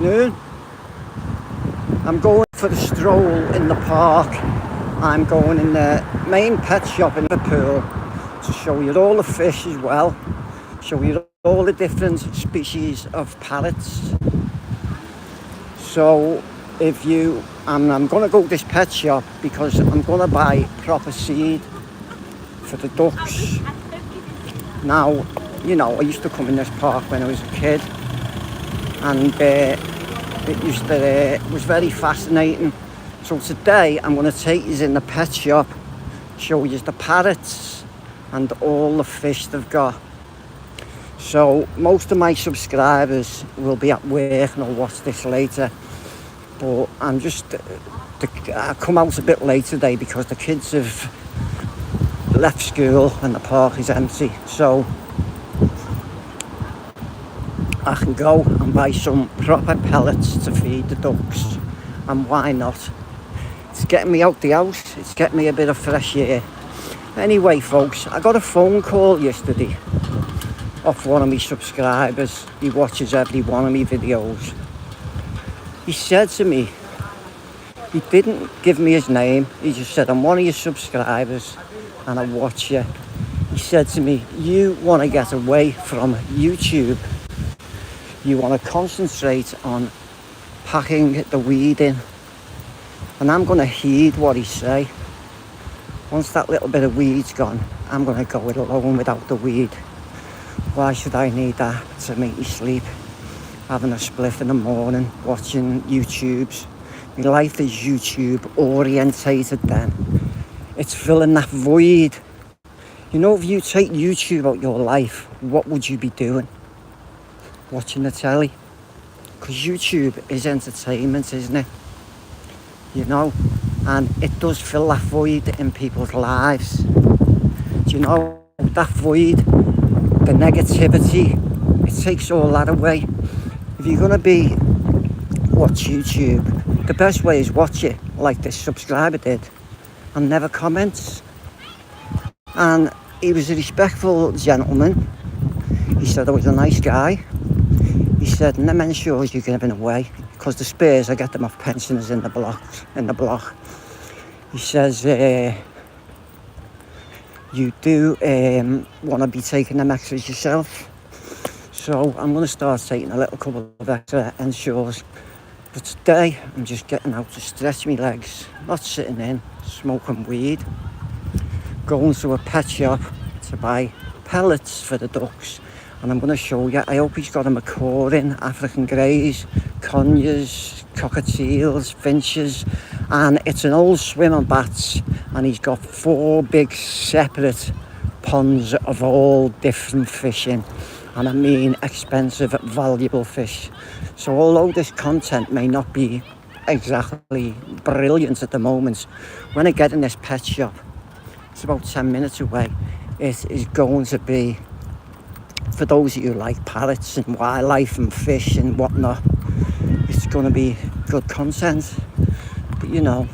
Noon. I'm going for a stroll in the park. I'm going in the main pet shop in Liverpool to show you all the fish as well. Show you all the different species of parrots. So I'm going to go to this pet shop because I'm going to buy proper seed for the ducks. Now, you know, I used to come in this park when I was a kid, and it was very fascinating. So today I'm going to take you in the pet shop, show you the parrots and all the fish they've got. So most of my subscribers will be at work and I'll watch this later, but I come out a bit late today because the kids have left school and the park is empty, so I can go and buy some proper pellets to feed the ducks. And why not? It's getting me out the house, it's getting me a bit of fresh air. Anyway folks, I got a phone call yesterday off one of my subscribers. He watches every one of my videos. He said to me, he didn't give me his name, he just said, I'm one of your subscribers and I watch you. He said to me, you want to get away from YouTube. You want to concentrate on packing the weed in. And I'm going to heed what he say. Once that little bit of weed's gone, I'm going to go it alone without the weed. Why should I need that to make me sleep? Having a spliff in the morning, watching YouTubes. My life is YouTube orientated then. It's filling that void. You know, if you take YouTube out your life, what would you be doing? Watching the telly? Because YouTube is entertainment, isn't it? You know, and it does fill that void in people's lives. Do you know, that void, the negativity, it takes all that away. If you're going to watch YouTube, the best way is watch it like this subscriber did and never comments. And he was a respectful gentleman. He said I was a nice guy. He said, them ensures you're giving away, because the spares, I get them off pensioners in the block. He says, you do want to be taking them extras yourself. So I'm going to start taking a little couple of extra ensures. But today, I'm just getting out to stretch my legs, not sitting in, smoking weed. Going to a pet shop to buy pellets for the ducks. And I'm going to show you. I hope he's got a macaw in, African greys, conures, cockatiels, finches, and it's an old swimming bats, and he's got 4 big separate ponds of all different fish in, and I mean expensive, valuable fish. So although this content may not be exactly brilliant at the moment, when I get in this pet shop, it's about 10 minutes away, it is going to be, for those of you who like parrots and wildlife and fish and whatnot, it's going to be good content. But you know,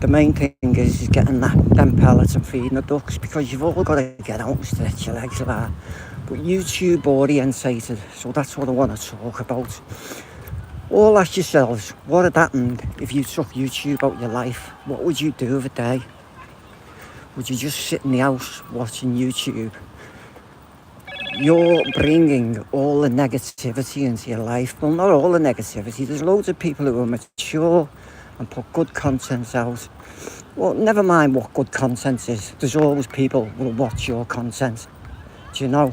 the main thing is getting them pellets and feeding the ducks, because you've all got to get out and stretch your legs like that. But YouTube orientated, so that's what I want to talk about. All ask yourselves, what had happened if you took YouTube out your life? What would you do of a day? Would you just sit in the house watching YouTube? You're bringing all the negativity into your life. Well, not all the negativity. There's loads of people who are mature and put good content out. Well, never mind what good content is. There's always people who will watch your content. Do you know?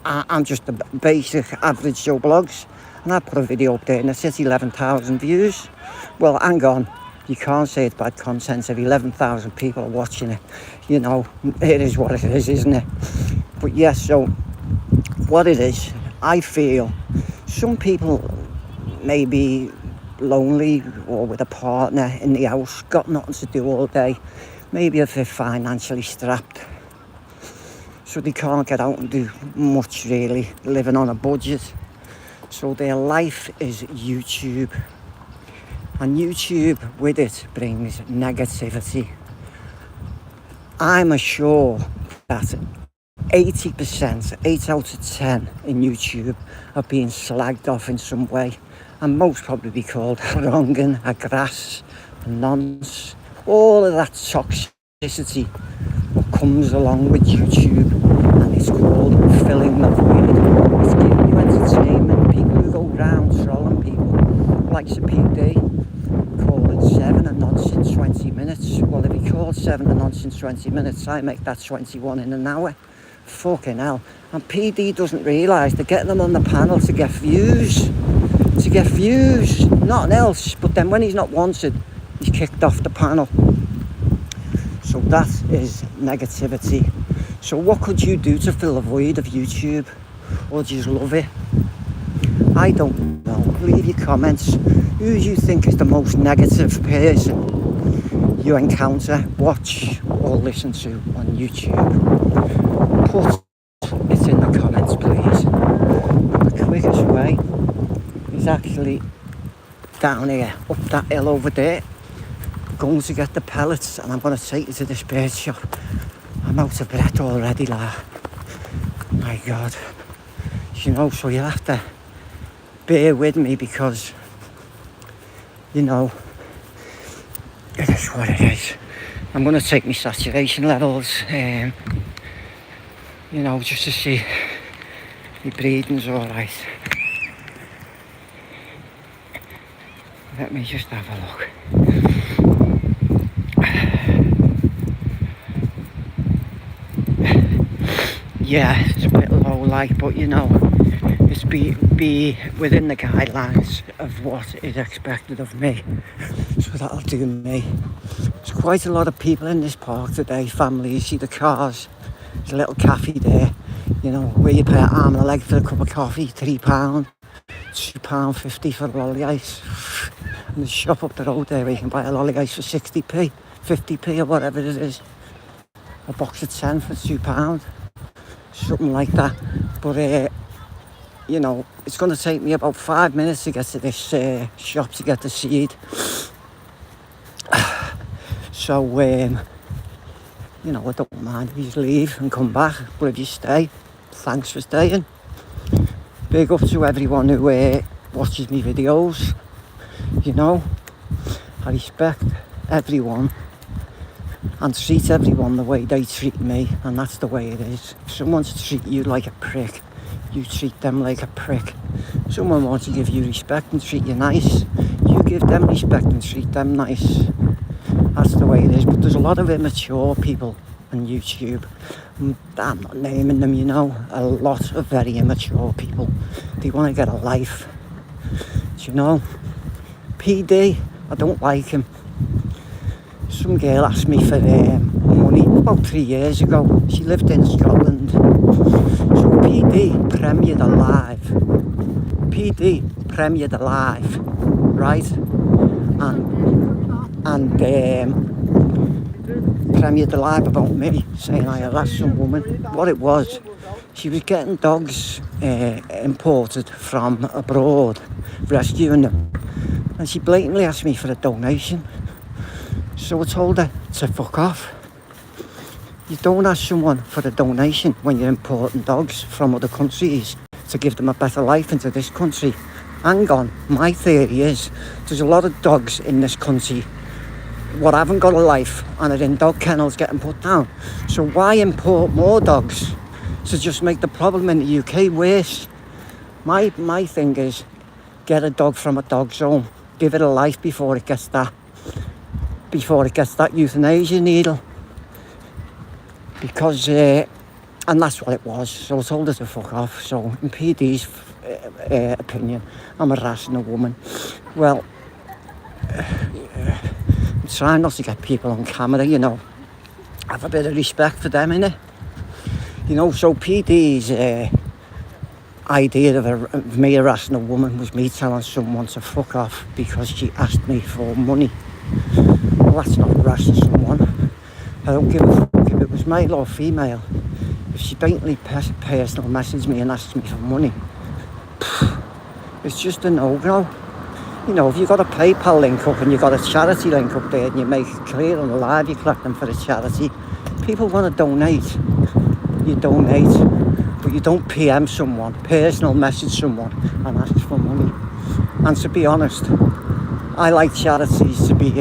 I'm just a basic average Joe Blogs, and I put a video up there and it says 11,000 views. Well, hang on. You can't say it's bad content if 11,000 people are watching it. You know, it is what it is, isn't it? But yes, so what it is, I feel some people may be lonely or with a partner in the house, got nothing to do all day. Maybe if they're financially strapped, so they can't get out and do much really, living on a budget. So their life is YouTube. And YouTube with it brings negativity. I'm sure that 80%, 8 out of 10 in YouTube are being slagged off in some way, and most probably called wronging, a grass, a nonce, all of that toxicity what comes along with YouTube, and it's called filling the void. It's giving you entertainment. People who go round trolling people, like the PD, calling 7 a nonce in 20 minutes. Well, if he called 7 a nonce in 20 minutes, I make that 21 in an hour. Fucking hell. And PD doesn't realise they're getting them on the panel to get views. Nothing else. But then when he's not wanted, he's kicked off the panel. So that is negativity. So what could you do to fill the void of YouTube? Or do you just love it? I don't know. Leave your comments. Who do you think is the most negative person you encounter, watch or listen to on YouTube? Put it in the comments, please. The quickest way is actually down here, up that hill over there. I'm going to get the pellets and I'm going to take you to this bird shop. I'm out of breath already, lad. My God. You know, so you have to bear with me because, you know, it is what it is. I'm going to take my saturation levels, you know, just to see my breathing's alright. Let me just have a look. Yeah, it's a bit low like, but you know, it's be within the guidelines of what is expected of me. So that'll do me. There's quite a lot of people in this park today, family. You see the cars. There's a little cafe there, you know, where you pay an arm and a leg for a cup of coffee, £3, £2.50 for a lolly ice. And there's a shop up the road there where you can buy a lolly ice for 60p, 50p or whatever it is. A box of 10 for £2, something like that. But, you know, it's going to take me about 5 minutes to get to this shop to get the seed. So, you know, I don't mind if you leave and come back, but if you stay, thanks for staying. Big up to everyone who watches me videos. You know, I respect everyone and treat everyone the way they treat me, and that's the way it is. If someone's treat you like a prick, you treat them like a prick. Someone wants to give you respect and treat you nice, you give them respect and treat them nice. That's the way it is. But there's a lot of immature people on YouTube. I'm not naming them, you know. A lot of very immature people. They want to get a life. Do you know? PD, I don't like him. Some girl asked me for money about 3 years ago. She lived in Scotland. So PD premiered alive, right? And premiered alive about me, saying I harassed some woman. What it was, she was getting dogs imported from abroad, rescuing them, and she blatantly asked me for a donation. So I told her to fuck off. You don't ask someone for a donation when you're importing dogs from other countries to give them a better life into this country. Hang on, my theory is there's a lot of dogs in this country what haven't got a life and are in dog kennels getting put down. So why import more dogs to just make the problem in the UK worse? My thing is, get a dog from a dog zone, give it a life before it gets that euthanasia needle. Because and that's what it was. So I told her to fuck off. So in PD's opinion, I'm harassing a woman. Well, I'm trying not to get people on camera, you know. Have a bit of respect for them, innit? You know, so PD's idea of me harassing a woman was me telling someone to fuck off because she asked me for money. Well, that's not harassing someone. I don't give a fuck if it was male or female. If she blatantly personal messaged me and asked me for money, it's just a no-go. You know, if you've got a PayPal link up and you've got a charity link up there and you make it clear on the live you're collecting for a charity, people want to donate. you donate, but you don't PM someone, personal message someone and ask for money. And to be honest, I like charities to be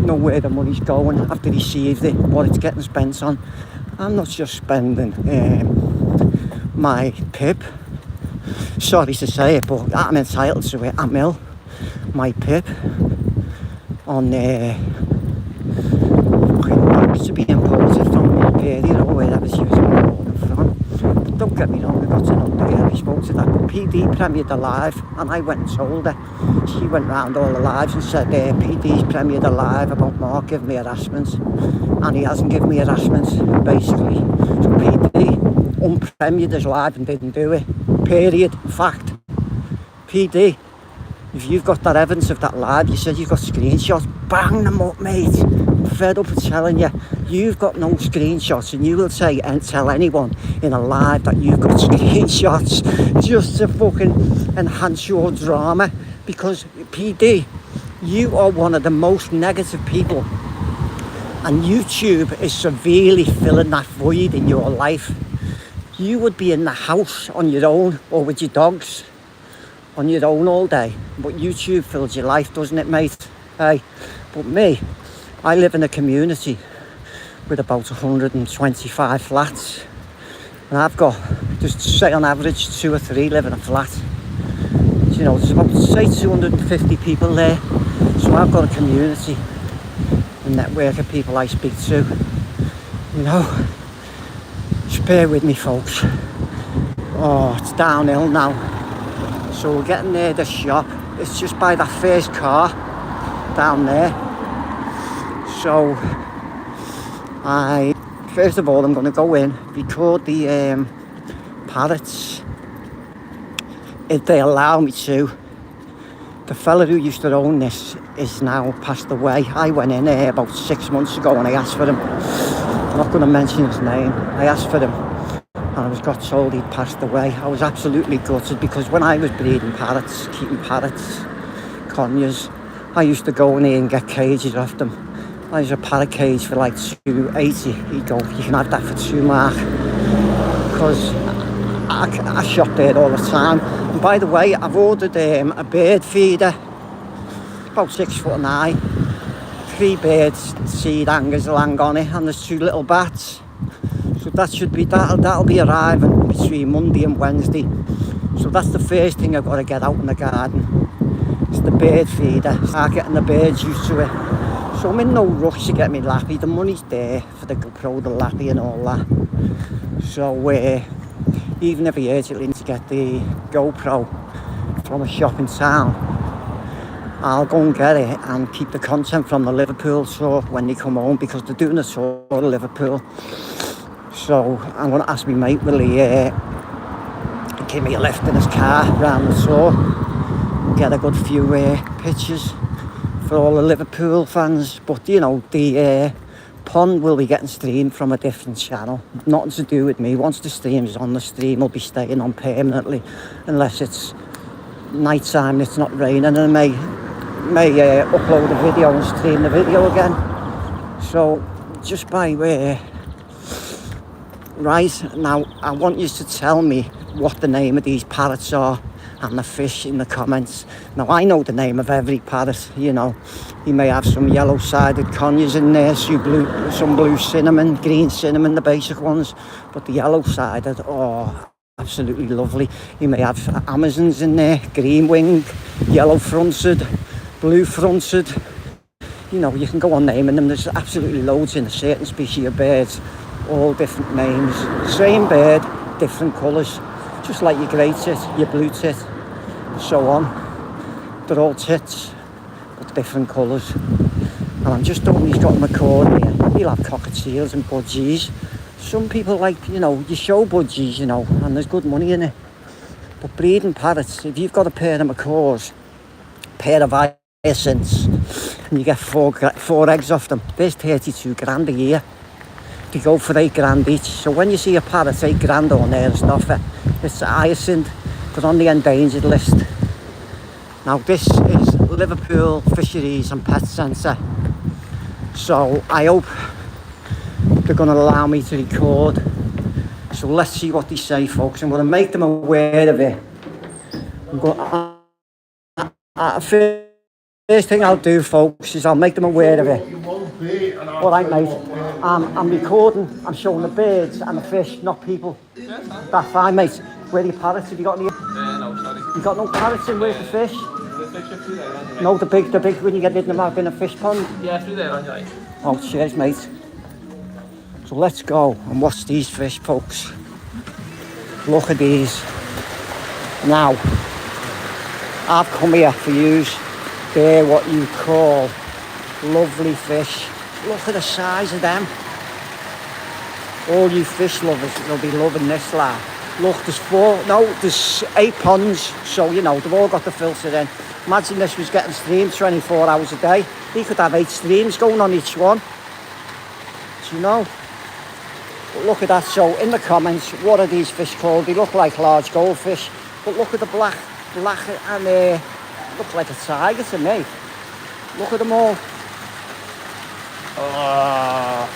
know where the money's going, have to receive it, what it's getting spent on. I'm not just spending my pip, sorry to say it, but I'm entitled to it. I'm ill, my pip on to be imported from Liberia or wherever she was imported from. But don't get me wrong, I got to know the girl, I spoke to that, but PD premiered alive, and I went and told her. She went round all the lives and said, PD's premiered alive about Mark giving me harassment, and he hasn't given me harassment, basically. So PD unpremiered his live and didn't do it, period. Fact. PD, if you've got that evidence of that live, you said you've got screenshots, bang them up, mate. I'm fed up of telling you, you've got no screenshots, and you will say and tell anyone in a live that you've got screenshots just to fucking enhance your drama, because PD, you are one of the most negative people, and YouTube is severely filling that void in your life. You would be in the house on your own or with your dogs on your own all day, but YouTube fills your life, doesn't it, mate? Hey, but me, I live in a community with about 125 flats, and I've got, just say on average, 2 or 3 live in a flat. You know, there's about, say, 250 people there, so I've got a community, a network of people I speak to. You know, just bear with me, folks. Oh, it's downhill now. So we're getting near the shop. It's just by that first car down there. So first of all, I'm going to go in, record the parrots, if they allow me to. The fella who used to own this is now passed away. I went in there about 6 months ago and I asked for him. I'm not going to mention his name. I asked for him, and I got told he'd passed away. I was absolutely gutted, because when I was breeding parrots, keeping parrots, conures, I used to go in here and get cages off them. I was a parrot cage for like $2.80. He'd go, you can have that for $2, Mark. Because I shop there all the time. And by the way, I've ordered a bird feeder, about 6 foot high. 3 birds, seed hangers will hang on it, and there's 2 little bats. So that'll be arriving between Monday and Wednesday. So that's the first thing I've got to get out in the garden. It's the bird feeder. Start getting the birds used to it. So I'm in no rush to get me lappy. The money's there for the GoPro, the lappy and all that. So even if I urgently need to get the GoPro from a shop in town, I'll go and get it and keep the content from the Liverpool tour when they come home, because they're doing a tour of Liverpool. So I'm going to ask my mate, will he give me a lift in his car around the tour, get a good few pictures for all the Liverpool fans. But you know, the pond will be getting streamed from a different channel, nothing to do with me. Once the stream's on, the stream will be staying on permanently, unless it's night time, it's not raining, and I may upload a video and stream the video again. So just by right now, I want you to tell me what the name of these parrots are and the fish in the comments. Now, I know the name of every parrot, you know. You may have some yellow-sided conures in there, some blue cinnamon, green cinnamon, the basic ones, but the yellow-sided, oh, absolutely lovely. You may have Amazons in there, green-winged, yellow-fronted, blue-fronted. You know, you can go on naming them. There's absolutely loads in a certain species of birds, all different names. Same bird, different colours. Just like your grey tit, your blue tit, so on. They're all tits, but different colours. And I'm just hoping he's got them a corn here. He'll have cockatiels and budgies. Some people like, you know, you show budgies, you know, and there's good money in it. But breeding parrots, if you've got a pair of macaws, pair of hyacinths, and you get four eggs off them, there's 32 grand a year. They go for 8 grand each. So when you see a parrot, 8 grand on there and stuff, it's a hyacinth, but on the endangered list. Now this is Liverpool Fisheries and Pet Centre. So I hope they're going to allow me to record So let's see what they say, folks. I'm going to make them aware of it. I'm going first thing I'll do, folks, is I'll make them aware of it. All right, mate. I'm recording. I'm showing the birds and the fish, not people. That's fine, mate. Where are your parrots? Have you got any? No, sorry. You got no parrots in? Where's the fish? The fish are through there, aren't you? No, the big when you get rid of them out in a fish pond. Yeah, through there, aren't you? Oh, cheers, mate. So let's go and watch these fish, folks. Look at these. Now, I've come here for yous. They're what you call lovely fish. Look at the size of them. All you fish lovers will be loving this, lad. Look, there's 8 ponds, so you know, they've all got the filter in. Imagine this was getting streamed 24 hours a day. He could have 8 streams going on each one. Do you know? But look at that. So in the comments, what are these fish called? They look like large goldfish. But look at the black and look like a tiger to me. Look at them all. Oh,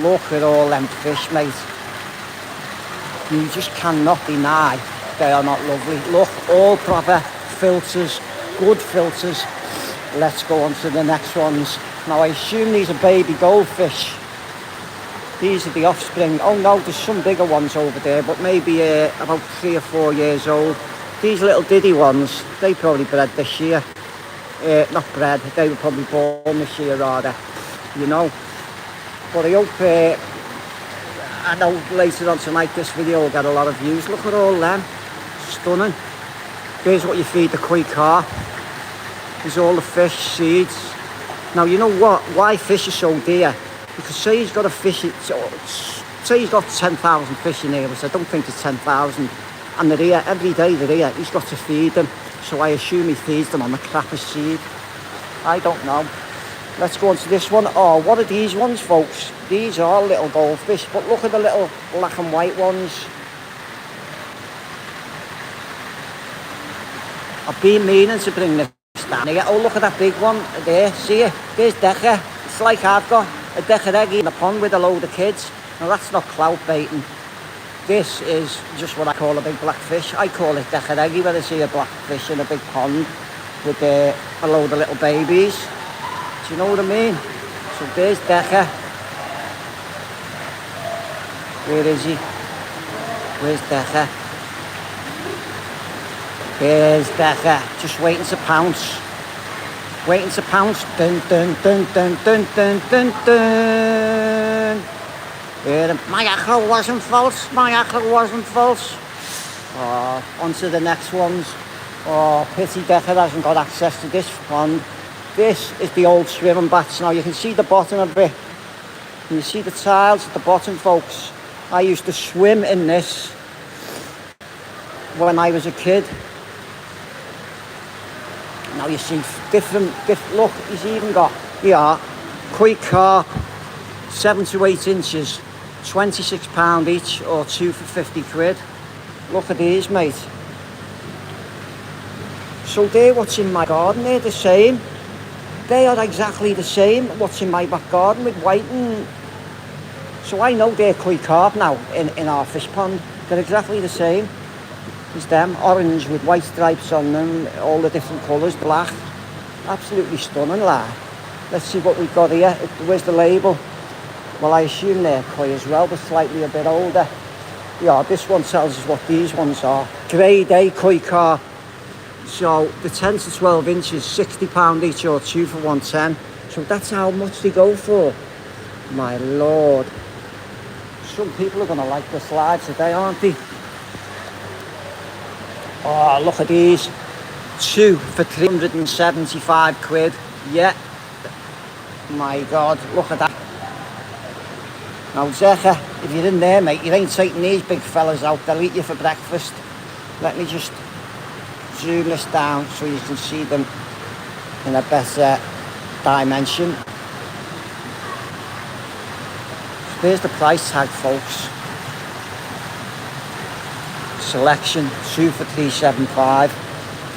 look at all them fish, mate. You just cannot deny they are not lovely. Look, all proper filters, good filters. Let's go on to the next ones. Now I assume these are baby goldfish. These are the offspring. Oh no, there's some bigger ones over there, but maybe about 3 or 4 years old. These little diddy ones, they probably bred this year. Not bred, they were probably born this year rather, you know. But I hope, I know later on tonight this video will get a lot of views. Look at all them, stunning. Here's what you feed the koi carp. There's all the fish, seeds. Now you know what, why fish are so dear? Because say he's got a fish, say he's got 10,000 fish in here, which I don't think it's 10,000. And they're here, every day they're here, he's got to feed them. So I assume he feeds them on the crappiest seed. I don't know. Let's go on to this one. Oh, what are these ones, folks? These are little goldfish, but look at the little black and white ones. I've been meaning to bring this down here. Oh, look at that big one there. See it? There's Decker. It's like I've got a Decker eggy in the pond with a load of kids. Now that's not clout baiting. This is just what I call a big black fish. I call it Decker eggy when I see a black fish in a big pond with a load of little babies. Do you know what I mean? So there's Decker. Where is he? Where's Decker? There's Decker. Just waiting to pounce. Waiting to pounce. Dun dun dun dun dun dun dun dun. My echo wasn't false. My echo wasn't false. Oh, on to the next ones. Oh, pity Decker hasn't got access to this pond. This is the old swimming bats. Now you can see the bottom of it. Can you see the tiles at the bottom, folks? I used to swim in this when I was a kid. Now you see different look, he's even got, yeah, koi carp, 7 to 8 inches, £26 each, or 2 for 50 quid. Look at these, mate. So they're what's in my garden, they're the same. They are exactly the same, what's in my back garden with whiting. So I know they're koi carp now in our fish pond. They're exactly the same. There's them, orange with white stripes on them, all the different colours, black. Absolutely stunning, lad. Let's see what we've got here. Where's the label? Well, I assume they're koi as well, but slightly a bit older. Yeah, this one tells us what these ones are. Grade A koi carp. So the 10 to 12 inches, £60 each, or 2 for 110. So that's how much they go for. My lord. Some people are going to like the slides today, aren't they? Oh, look at these. 2 for 375 quid. Yeah. My God, look at that. Now, Zecha, if you're in there, mate, you ain't taking these big fellas out. They'll eat you for breakfast. Let me just zoom this down so you can see them in a better dimension. So there's the price tag, folks. Selection 2 for 375,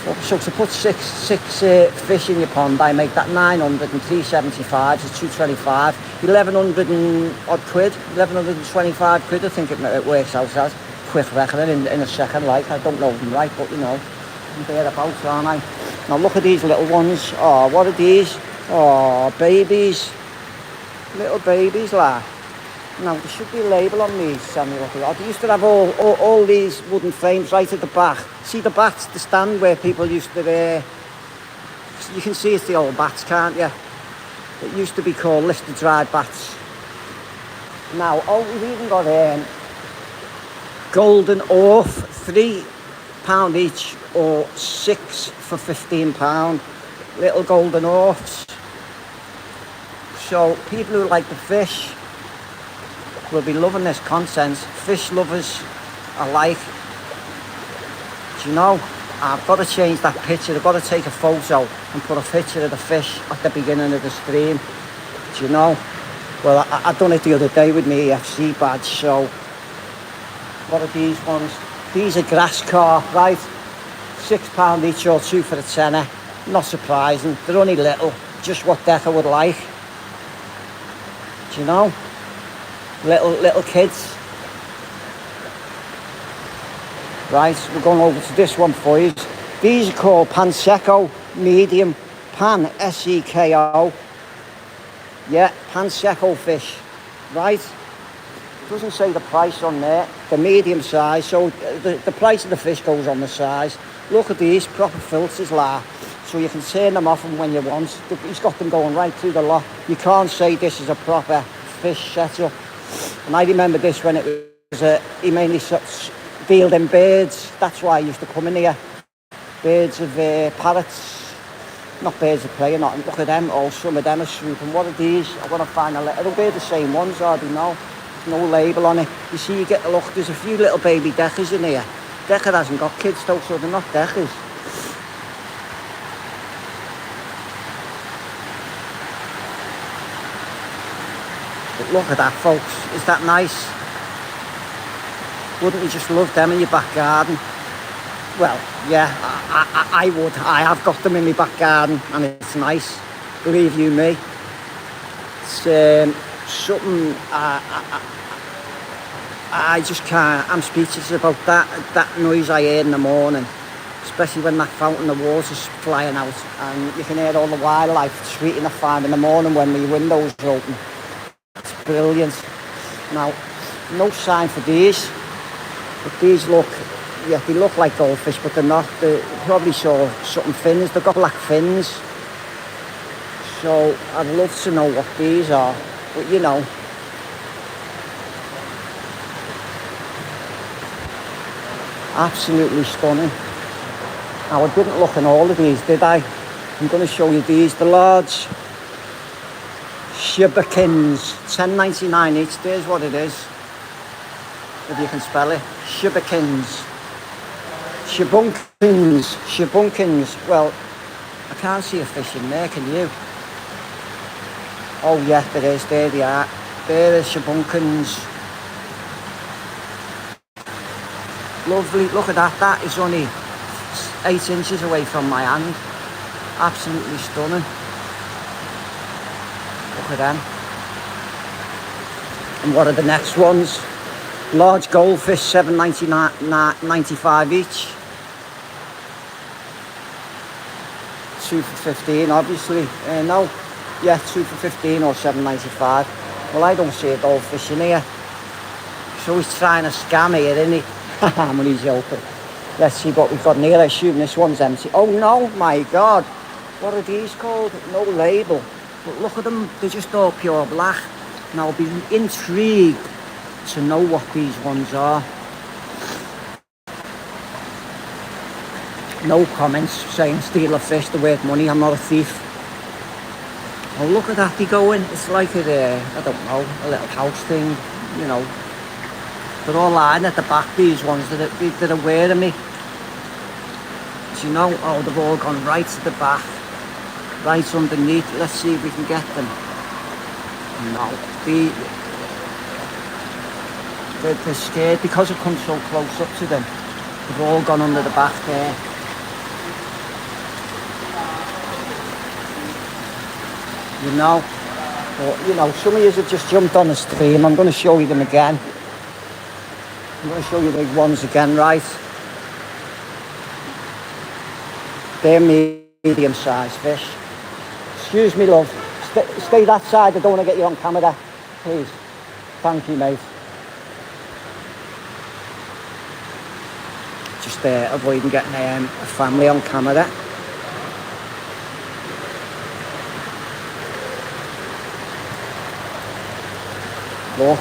So to put six fish in your pond, I make that 900 and 375, so 225, 1100 and odd quid, 1125 quid, I think it works out as. Quick reckoning in a second, like, I don't know them right, but you know, I'm thereabouts, aren't I? Now look at these little ones. Oh, what are these? Oh, babies. Little babies, like. Now, there should be a label on these, tell me what they are. They used to have all these wooden frames right at the back. See the bats, the stand where people used to, you can see it's the old bats, can't you? It used to be called listed dried bats. Now, oh, we've even got golden orf, £3 each, or 6 for £15. Little golden orfs. So, people who like the fish will be loving this content. Fish lovers alike. Do you know, I've got to change that picture. I've got to take a photo and put a picture of the fish at the beginning of the stream. Do you know? Well, I done it the other day with my EFC badge. So, what are these ones? These are grass carp, right? £6 each or 2 for a tenner. Not surprising. They're only little. Just what Decca would like. Do you know? Little kids. Right, we're going over to this one for you. These are called Panseko medium. Pan, S-E-K-O. Yeah, Panseko fish. Right. Doesn't say the price on there. The medium size, so the price of the fish goes on the size. Look at these, proper filters, like. So you can turn them off when you want. He's got them going right through the lot. You can't say this is a proper fish setup. And I remember this when it was, he mainly dealed in birds. That's why I used to come in here. Birds of parrots. Not birds of prey, not. Look at them, all some of them are swooping. What are these? I want to find a little bit the same ones, I don't know. No label on it. You see, you get a look, there's a few little baby deckers in here. Decker hasn't got kids though, so they're not deckers. But look at that, folks. Is that nice? Wouldn't you just love them in your back garden? Well, yeah, I would. I have got them in my back garden and it's nice. Believe you me. It's something I just can't. I'm speechless about that noise I hear in the morning. Especially when that fountain of water's flying out and you can hear all the wildlife tweeting at 5 in the morning when the windows are open. It's brilliant. Now, no sign for these, but these look, yeah, they look like goldfish, but they're not. They probably saw something fins. They've got black fins. So I'd love to know what these are, but you know. Absolutely stunning. Now, I didn't look in all of these, did I? I'm going to show you these, the large shibakins, $10.99 each. There's what it is, if you can spell it. Shibakins. Shibunkins. Well, I can't see a fish in there, can you? Oh yeah, there is. There they are. There are shibunkins. Lovely. Look at that. That is only 8 inches away from my hand. Absolutely stunning. Look at them. And what are the next ones? Large goldfish, $7.95 each. 2 for 15, obviously. No, yeah, 2 for 15 or $7.95. Well, I don't see a goldfish in here. So he's trying to scam here, isn't he? I'm only joking. Let's see what we've got in here. I assume this one's empty. Oh no, my God. What are these called? No label. But look at them. They're just all pure black. Now I'll be intrigued to know what these ones are. No comments saying steal a fish, they're worth money. I'm not a thief. Oh, look at that. They go in. It's like a, I don't know, a little house thing, you know. They're all lying at the back, these ones that are wearing me. So you know, oh, they've all gone right to the back, right underneath. Let's see if we can get them. No, they're scared because I've come so close up to them. They've all gone under the back there. you know. But, you know, some of you have just jumped on the stream. I'm going to show you them again. I'm going to show you the big ones again, right? They're medium-sized fish. Excuse me, love. Stay that side. I don't want to get you on camera. Please. Thank you, mate. Just avoiding getting a family on camera. Look.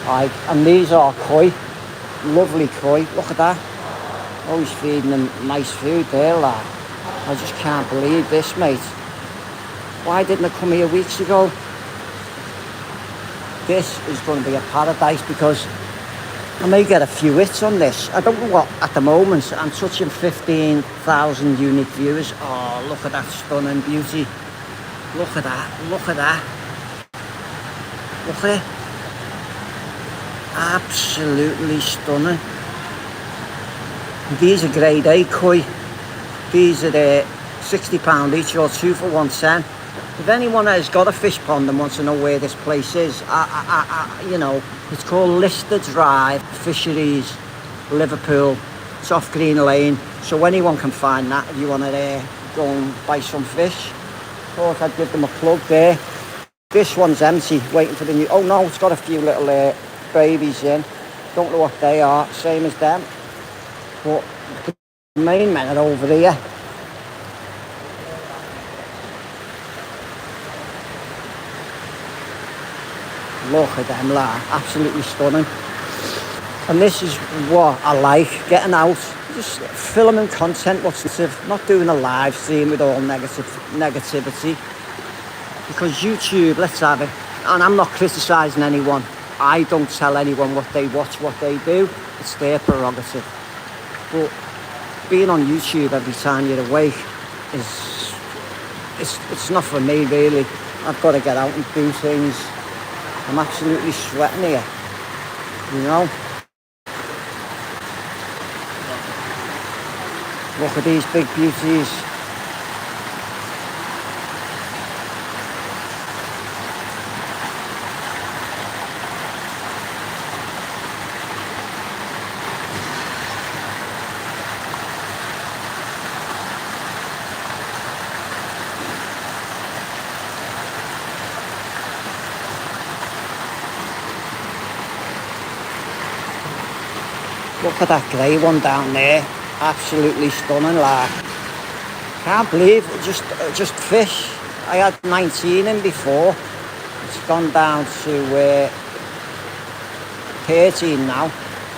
Right, and these are koi. Lovely koi. Look at that. Always feeding them nice food there, lad. I just can't believe this, mate. Why didn't I come here weeks ago? This is going to be a paradise because I may get a few hits on this. I don't know what at the moment. I'm touching 15,000 unique viewers. Oh, look at that stunning beauty. Look at that. Look at that. Look at it. Absolutely stunning. These are grade A koi. These are £60 each or 2 for 110. If anyone has got a fish pond and wants to know where this place is, you know, it's called Lister Drive, Fisheries, Liverpool. It's off Green Lane, so anyone can find that if you want to go and buy some fish. Thought I'd give them a plug there. This one's empty, waiting for the new... Oh no, it's got a few little babies in. Don't know what they are, same as them. But the main men are over here. Look at them, lad. Absolutely stunning. And this is what I like, getting out, just filming content, not doing a live stream with all negativity. Because YouTube, let's have it, and I'm not criticising anyone. I don't tell anyone what they watch, what they do. It's their prerogative. But being on YouTube every time you're awake it's not for me, really. I've got to get out and do things. I'm absolutely sweating here, you know. Look at these big beauties. Look at that grey one down there. Absolutely stunning, like. Can't believe it, just fish. I had 19 in before. It's gone down to 13 now.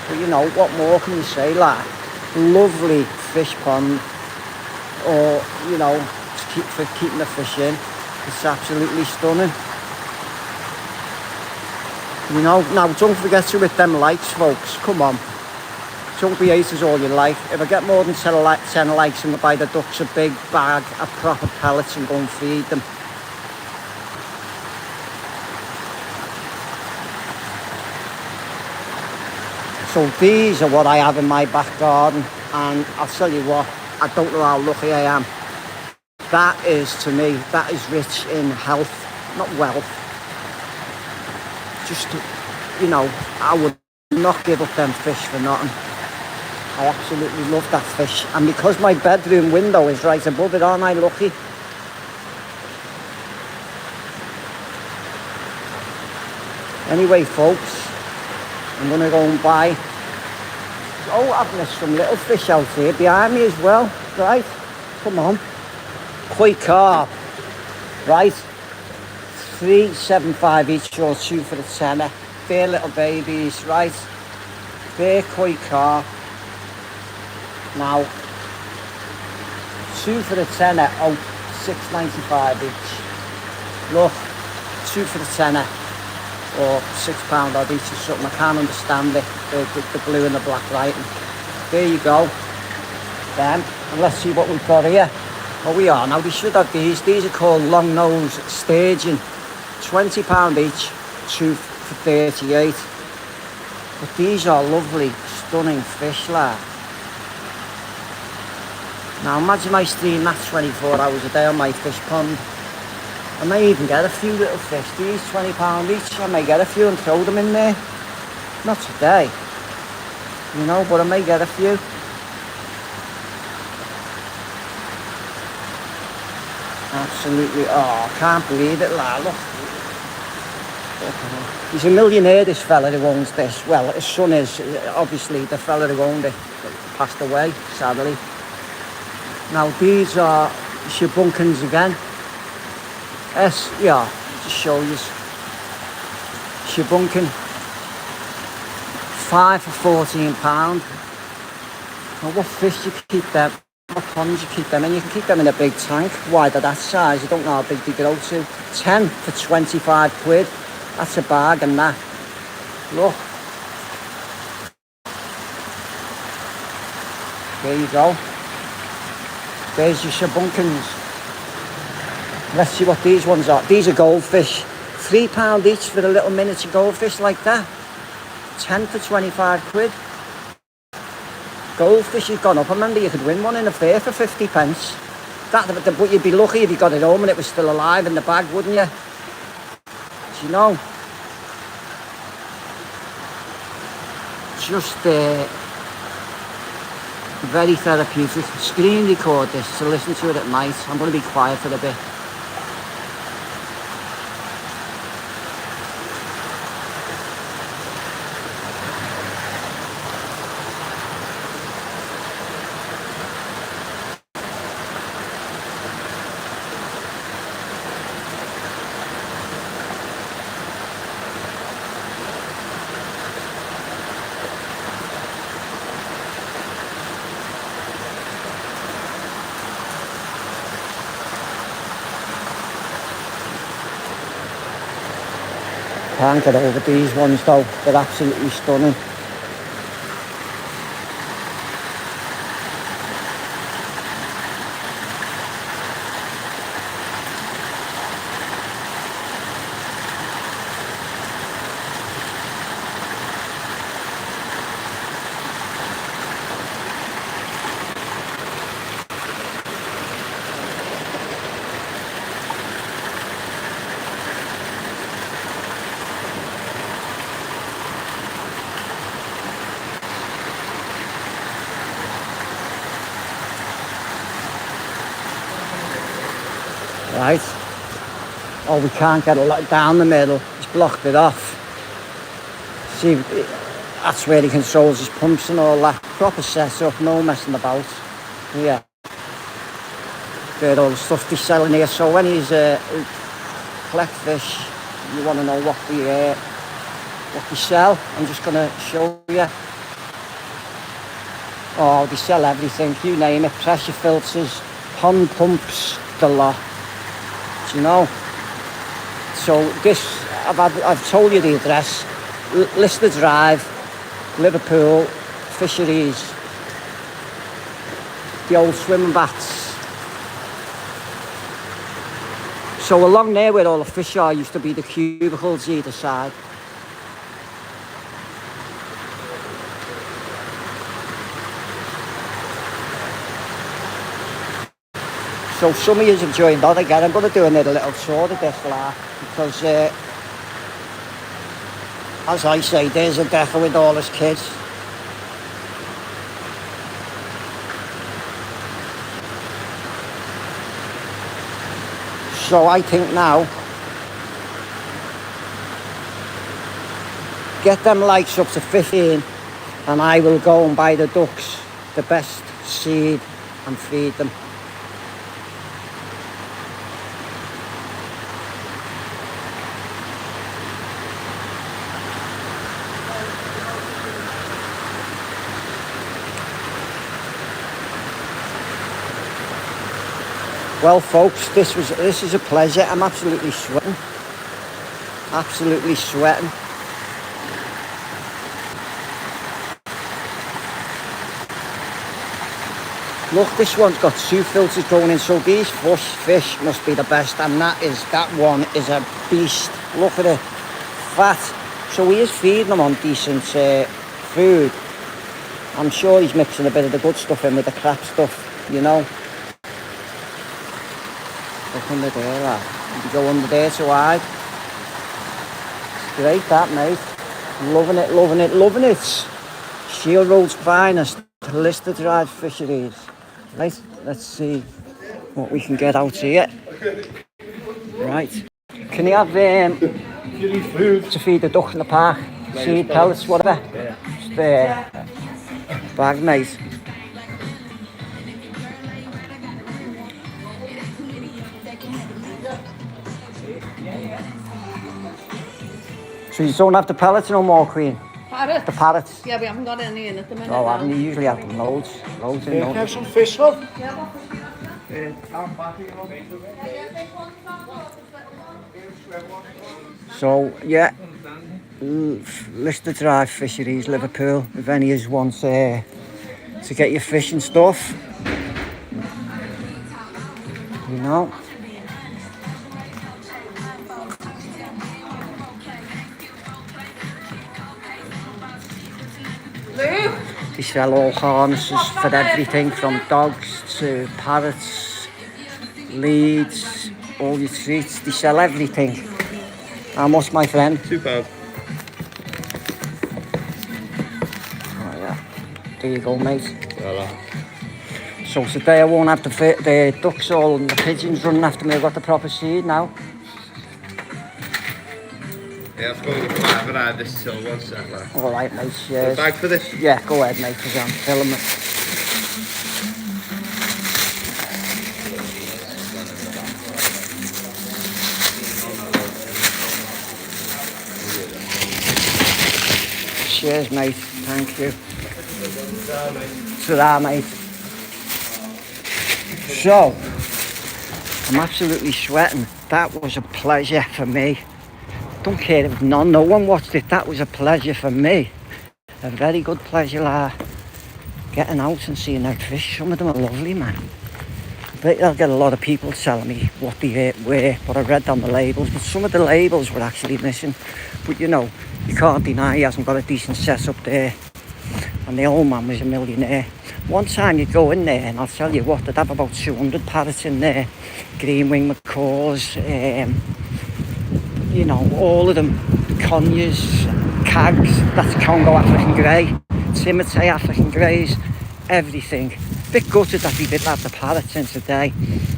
But you know, what more can you say, like? Lovely fish pond. Or, you know, for keeping the fish in. It's absolutely stunning. You know, now don't forget to hit them likes, folks. Come on. Don't be haters all your life. If I get more than 10 likes, I'm going to buy the ducks a big bag of proper pellets and go and feed them. So these are what I have in my back garden, and I'll tell you what, I don't know how lucky I am. That is, to me, that is rich in health, not wealth. Just, you know, I would not give up them fish for nothing. I absolutely love that fish, and because my bedroom window is right above it, aren't I lucky? Anyway, folks, I'm going to go and buy... Oh, I've missed some little fish out here behind me as well, right? Come on. Koi carp, right? 3.75 each or 2 for the tenner. They're little babies, right? They're koi carp. Now, 2 for the tenner, oh, £6.95 each. Look, 2 for the tenner, or £6 odd each or something. I can't understand it, the blue and the black writing. There you go. Then, and let's see what we've got here. Oh, we are now. We should have these. These are called long nose sturgeon. £20 each, 2 for 38. But these are lovely, stunning fish, lad. Now imagine I stream that 24 hours a day on my fish pond. I may even get a few little fish. These £20 each. I may get a few and throw them in there. Not today, you know, but I may get a few. Absolutely. Oh, I can't believe it, lad. Look. He's a millionaire, this fella who owns this. Well, his son is. Obviously, the fella who owned it passed away, sadly. Now, these are shabunkins again. Yeah, just show you. Shabunkin. 5 for £14. Now, what fish do you keep them? What ponds you keep them in? You can keep them in a big tank. Why they're that size? You don't know how big they grow to. 10 for £25. That's a bargain, that. Look. There you go. There's your shabunkins. Let's see what these ones are. These are goldfish. £3 each for a little miniature goldfish like that. 10 for £25. Goldfish has gone up. I remember you could win one in a fair for 50p. But you'd be lucky if you got it home and it was still alive in the bag, wouldn't you? Do you know? Just very therapeutic. Screen record this to listen to it at night. I'm going to be quiet for a bit. Can't get over these ones though, they're absolutely stunning. Right. Oh, we can't get a lot down the middle. He's blocked it off. See, that's where he controls his pumps and all that. Proper setup, no messing about. Yeah. There all the stuff they're selling here. So when he's collect fish, you want to know what they sell. I'm just going to show you. Oh, they sell everything. You name it. Pressure filters, pond pumps, the lot. You know, so this I've told you the address. Lister Drive, Liverpool, Fisheries, the old swimming baths. So along there where all the fish are used to be the cubicles either side. So some of you have joined on again. I'm going to do another little tour of this lot because, as I say, there's a defo with all his kids. So I think now, get them likes up to 15 and I will go and buy the ducks the best seed and feed them. Well folks, this is a pleasure. I'm absolutely sweating. Absolutely sweating. Look, this one's got 2 filters going in, so these fish must be the best, and that one is a beast. Look at it, fat. So he is feeding them on decent food. I'm sure he's mixing a bit of the good stuff in with the crap stuff, you know. Look under there, lad. You go under there to hide. It's great, that, mate. Loving it, loving it, loving it. Shield Road's finest. Lister Drive Fisheries. Right, let's see what we can get out here. Right. Can you have food to feed the duck in the park? Seed, pellets, whatever? Just bag, mate. So you don't have the pellets no more, Queen? Parrots? The parrots? Yeah, we haven't got any in at the minute. Oh, haven't you? Usually have them loads in Can I those. have some fish, love? So, yeah, Lister Drive Fisheries, Liverpool, if any of you want to get your fish and stuff, you know. They sell all harnesses for everything from dogs to parrots, leads, all your treats. They sell everything. How much, my friend? £2. Oh yeah, there you go, mate. Voilà. So today I won't have the ducks all and the pigeons running after me. I've got the proper seed now. Yeah, I've got to get five around this till 1 sec, like. All right, mate. Cheers. Bag for this? Yeah, go ahead, mate, because I'm filming it. Cheers, mate. Thank you. Ta-ra, mate. So, I'm absolutely sweating. That was a pleasure for me. Don't care if no one watched it. That was a pleasure for me. A very good pleasure, getting out and seeing that fish. Some of them are lovely, man. But I'll get a lot of people telling me what they were, what I read on the labels. But some of the labels were actually missing. But you know, you can't deny he hasn't got a decent setup there. And the old man was a millionaire. One time you'd go in there and I'll tell you what, they'd have about 200 parrots in there. Green wing macaws, you know, all of them. Conyers, cags, that's Congo African grey, Timotei African greys, everything. Bit gutted that we didn't have the parrots in today,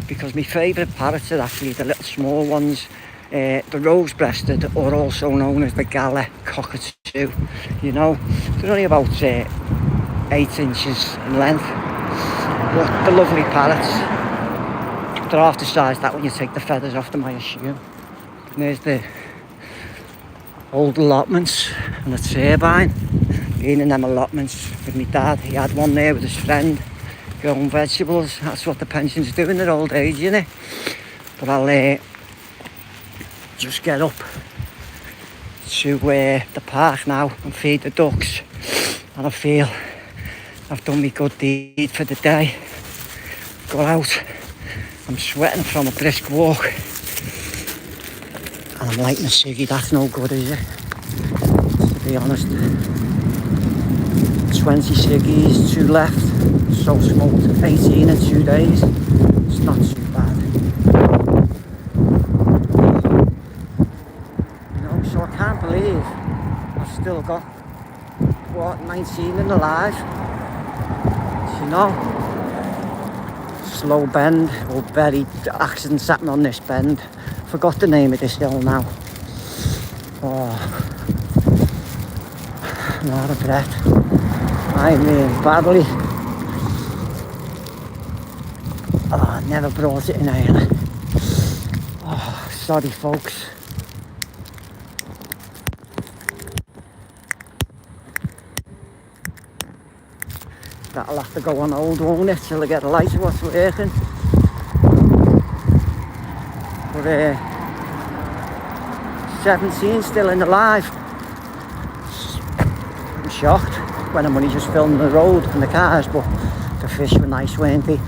because my favourite parrots are actually the little small ones, the rose-breasted, or also known as the Gala cockatoo. You know, they're only about 8 inches in length, but the lovely parrots. They're half the size that when you take the feathers off them, I assume. And there's the old allotments and the turbine. Being in them allotments with my dad, he had one there with his friend, growing vegetables. That's what the pensions do in their old age, you know. But I'll just get up to the park now and feed the ducks, and I feel I've done my good deed for the day. Got out, I'm sweating from a brisk walk, and I'm lighting a ciggy. That's no good, is it? To be honest. 20 ciggies, 2 left. So smoked 18 in 2 days. It's not too bad. You know, so I can't believe I've still got, what, 19 in the live. You know, slow bend, or very accidents happen on this bend. Forgot the name of this hill now. Oh, I'm out of breath. I mean, badly. Oh, I never brought it in here. Oh, sorry, folks. That'll have to go on hold, won't it, till I get a light of what's working. But 17 still in the live. I'm shocked when I'm only just filming the road and the cars, but the fish were nice, weren't they?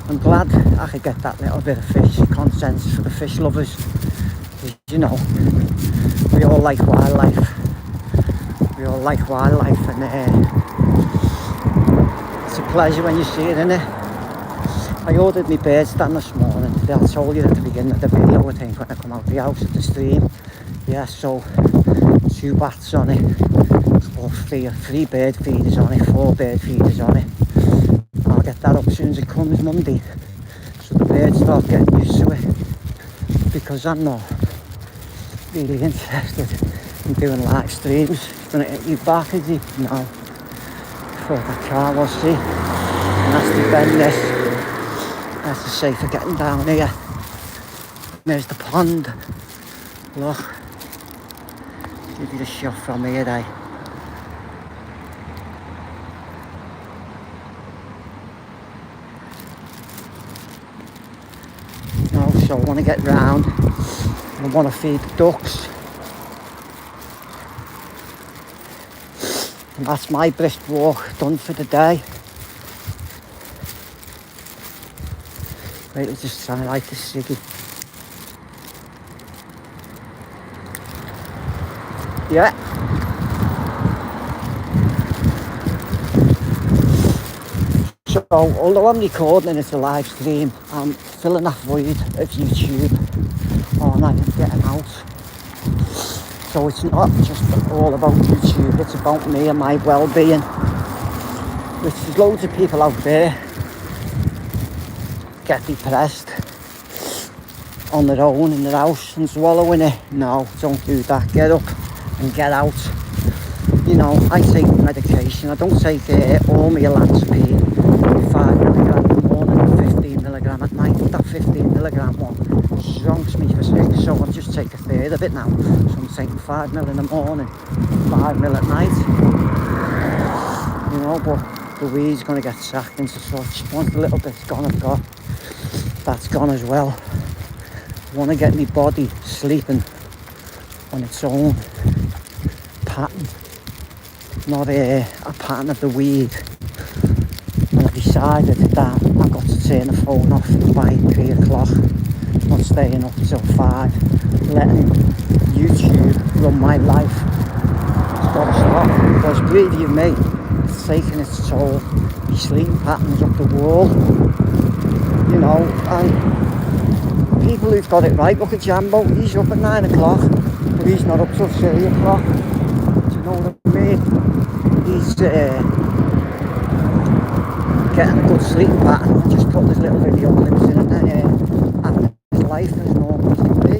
I'm glad I could get that little bit of fish consensus for the fish lovers. You know, we all like wildlife. We all like wildlife, and it's a pleasure when you see it, innit? I ordered my bird stand this morning. I told you at the beginning of the video, I think, when I come out the house at the stream. Yeah, so 2 bats on it, or 3 bird feeders on it, 4 bird feeders on it. I'll get that up as soon as it comes Monday, so the birds start getting used to it, because I'm not really interested in doing live streams. It's gonna hit you back, is he? No. Thought the car was, see. And that's the bend this. That's the safe for getting down here. There's the pond. Look. Give you the shot from here, eh? No, so I want to get round. I want to feed the ducks. And that's my brisk walk done for the day. Wait, let's just try and light this ciggy. Yeah. So, although I'm recording and it's a live stream, I'm filling that void of YouTube all night and getting out. So it's not just all about YouTube, it's about me and my well-being. Which there's loads of people out there get depressed on their own in their house and swallowing it. No, don't do that. Get up and get out. You know, I take medication. I don't take all my olanzapine, 5 milligram in the morning and 15 milligram at night. That 15 milligram one shrinks me for 6, so I'll just take a third of it now. So I'm taking 5 mil in the morning, 5 mil at night. You know, but the weed's going to get sacked into such. Once the little bit's gone, I've got that's gone as well. I want to get my body sleeping on its own pattern, not a pattern of the weed. And I decided that I've got to turn the phone off by 3 o'clock, not staying up till 5, letting YouTube run my life. It's got to stop, because believe you me, it's taking its toll. My sleeping pattern's up the wall, you know, and people who've got it right, look at Jambo, he's up at 9 o'clock, but he's not up till 3 o'clock. Do you know what I mean? He's getting a good sleeping pattern, and just putting his little video clips in and having his life as normal as can be,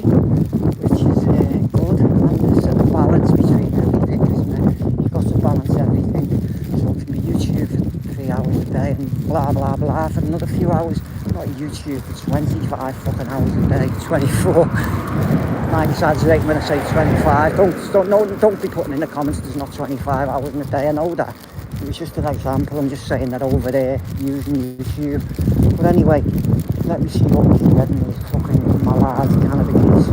which is good. And there's a balance between everything, isn't it? You've got to balance everything, so it can be YouTube for 3 hours a day and blah blah blah for another few hours. Not YouTube for 25 fucking hours a day, 24. I exaggerate when I say 25. Don't be putting in the comments there's not 25 hours in a day. I know that. It was just an example. I'm just saying that over there using YouTube. But anyway, let me see what we can get in these fucking mallards cannabis.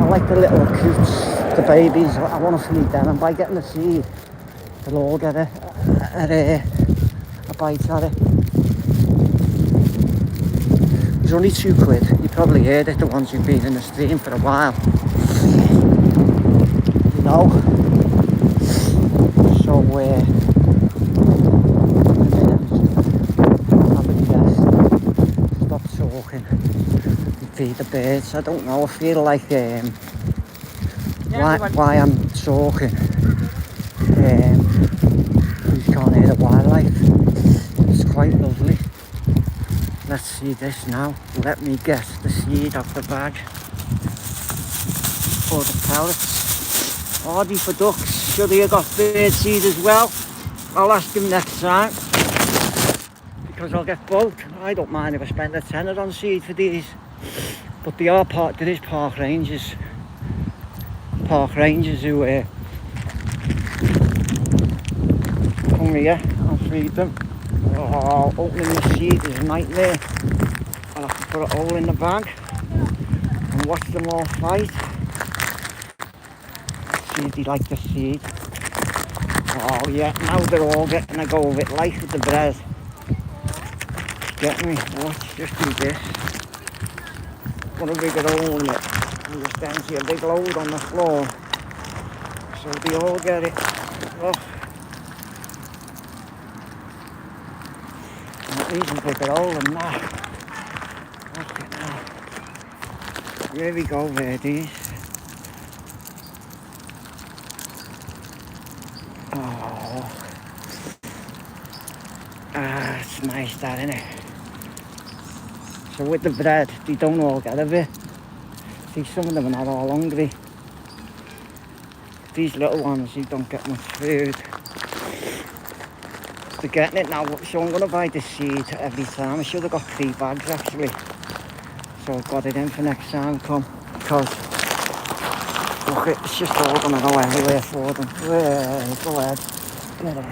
I like the little coots, the babies. I want to feed them, and by getting the seed, they'll all get a bite at it. It's only £2. You probably heard it, the ones who've been in the stream for a while. You know? So, have a rest, stop talking, and feed the birds. I don't know, I feel like why I'm talking. You can't hear the wildlife. It's quite lovely. Let's see this now. Let me get the seed off the bag. For the pellets. Hardy for ducks. Should he have got bird seed as well? I'll ask him next time. Because I'll get both. I don't mind if I spend a tenner on seed for these. But there is park rangers. Park rangers who come here and feed them. Oh, opening the seed is a nightmare. I'll have to put a hole in the bag and watch them all fight. See if they like the seed. Oh yeah, now they're all getting a go of it, life with the bread. Get me? Watch, just do this. Put a bigger hole in it. And just then see a big load on the floor. So they all get it. Oh. These are bigger hole than that. Fucking hell. Here we go, birdies. Oh. It's nice that, isn't it? So with the bread, they don't all get a bit. See, some of them are not all hungry. These little ones, they don't get much food. They're getting it now, so I'm going to buy the seed every time. I should have got 3 bags actually. So I've got it in for next time come. Because, look, it's just all going to go everywhere for them. Go ahead. Get it.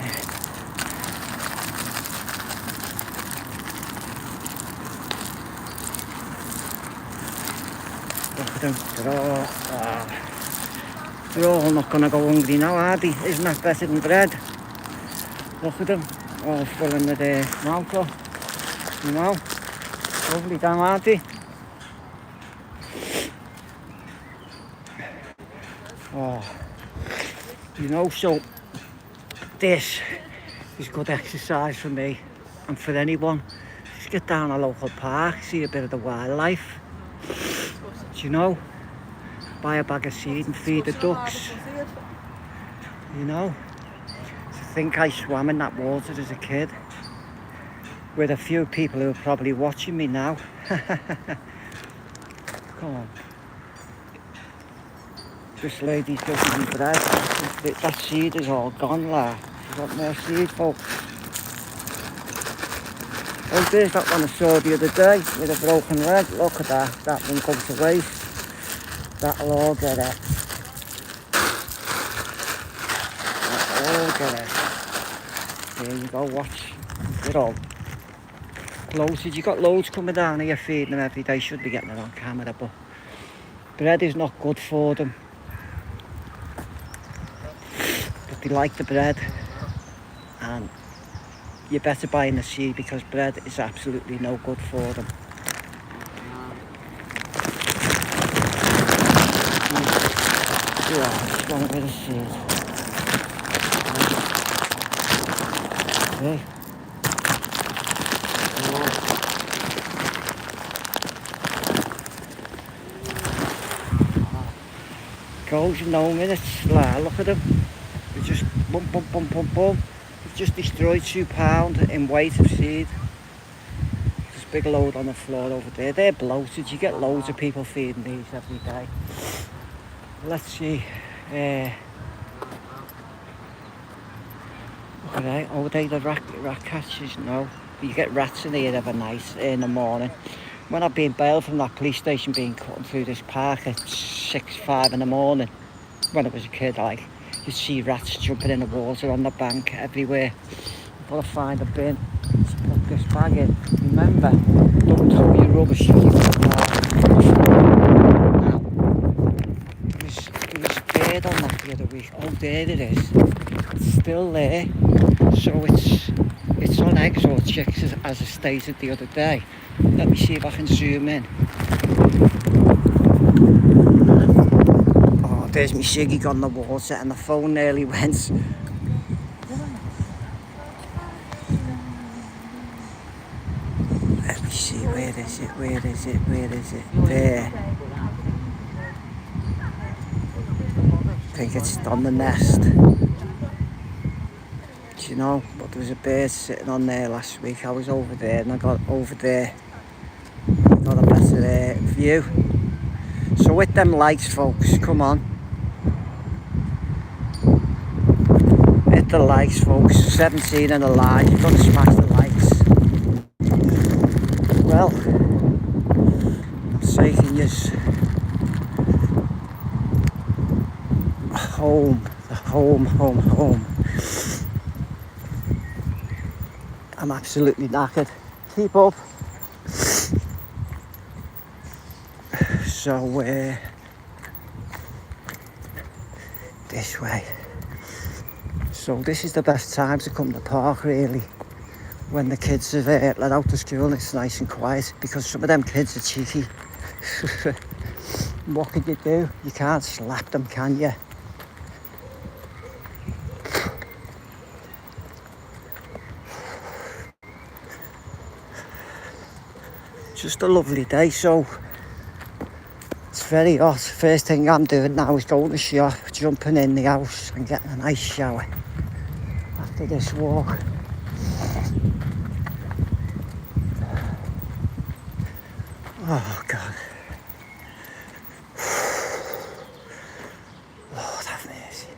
Look at them, they're all not going to go hungry now, are they? Isn't that better than bread? Look at them, all filling their mouth up, you know? Lovely damn, aren't they? Oh, you know, so this is good exercise for me and for anyone. Just get down a local park, see a bit of the wildlife. Do you know? Buy a bag of seed and feed the ducks. You know? To think I swam in that water as a kid with a few people who are probably watching me now. Come on. This lady's giving me bread. That seed is all gone, lad. She's got more seed, folks. Oh, there's that one I saw the other day with a broken leg. Look at that. That one goes to waste. That'll all get it. That'll all get it. There you go, watch. They're all bloated. You got loads coming down here feeding them every day. Should be getting it on camera, but bread is not good for them. But they like the bread. And you're better buying the seed because bread is absolutely no good for them. Yeah, just want a bit of seed. Okay. Goes in no minutes. Look at them. They just boom, boom, boom, boom, boom. They've just destroyed £2 in weight of seed. There's a big load on the floor over there. They're bloated. You get loads of people feeding these every day. Let's see. Okay, are they the rat catchers? No. You get rats in here every night in the morning. When I've been bailed from that police station being cutting through this park at 5 in the morning, when I was a kid, like, you'd see rats jumping in the water on the bank everywhere. I've got to find a bin to put this bag in. Remember, don't throw your rubbish. Now, there was a bird on that the other week. Oh, there it is. It's still there. So it's on eggs or chicks as I stated the other day. Let me see if I can zoom in. Oh, there's my Siggy on the water and the phone nearly went. Let me see, where is it? There. I think it's on the nest. Do you know, but there was a bird sitting on there last week. I was over there and I got over there. Got a better view. So with them lights, folks, come on. Hit the likes, folks. 17 and alive. You've got to smash the likes. Well, I'm taking you home. Home. I'm absolutely knackered. Keep up. So, this way. So this is the best time to come to the park, really. When the kids are let out to school and it's nice and quiet, because some of them kids are cheeky. What can you do? You can't slap them, can you? just a lovely day. So it's very hot. First thing I'm doing now is going to the shop, jumping in the house and getting a nice shower after this walk. Oh God. Lord have mercy.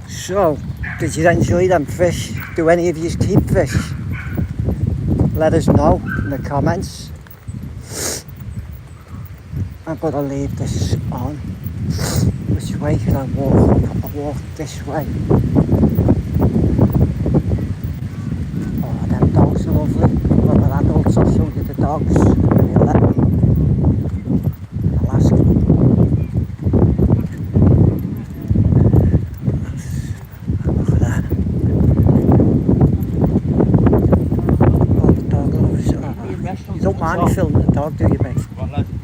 So, did you enjoy them fish? Do any of you keep fish? Let us know in the comments. I'm going to leave this on. Which way can I walk? I walk this way. Oh, them dogs are lovely. Well, the adults, I'll show you the dogs. You let me. I'll ask them. Look at that. Oh, the dog lovers. Oh. You don't mind me filming the dog, do you, mate?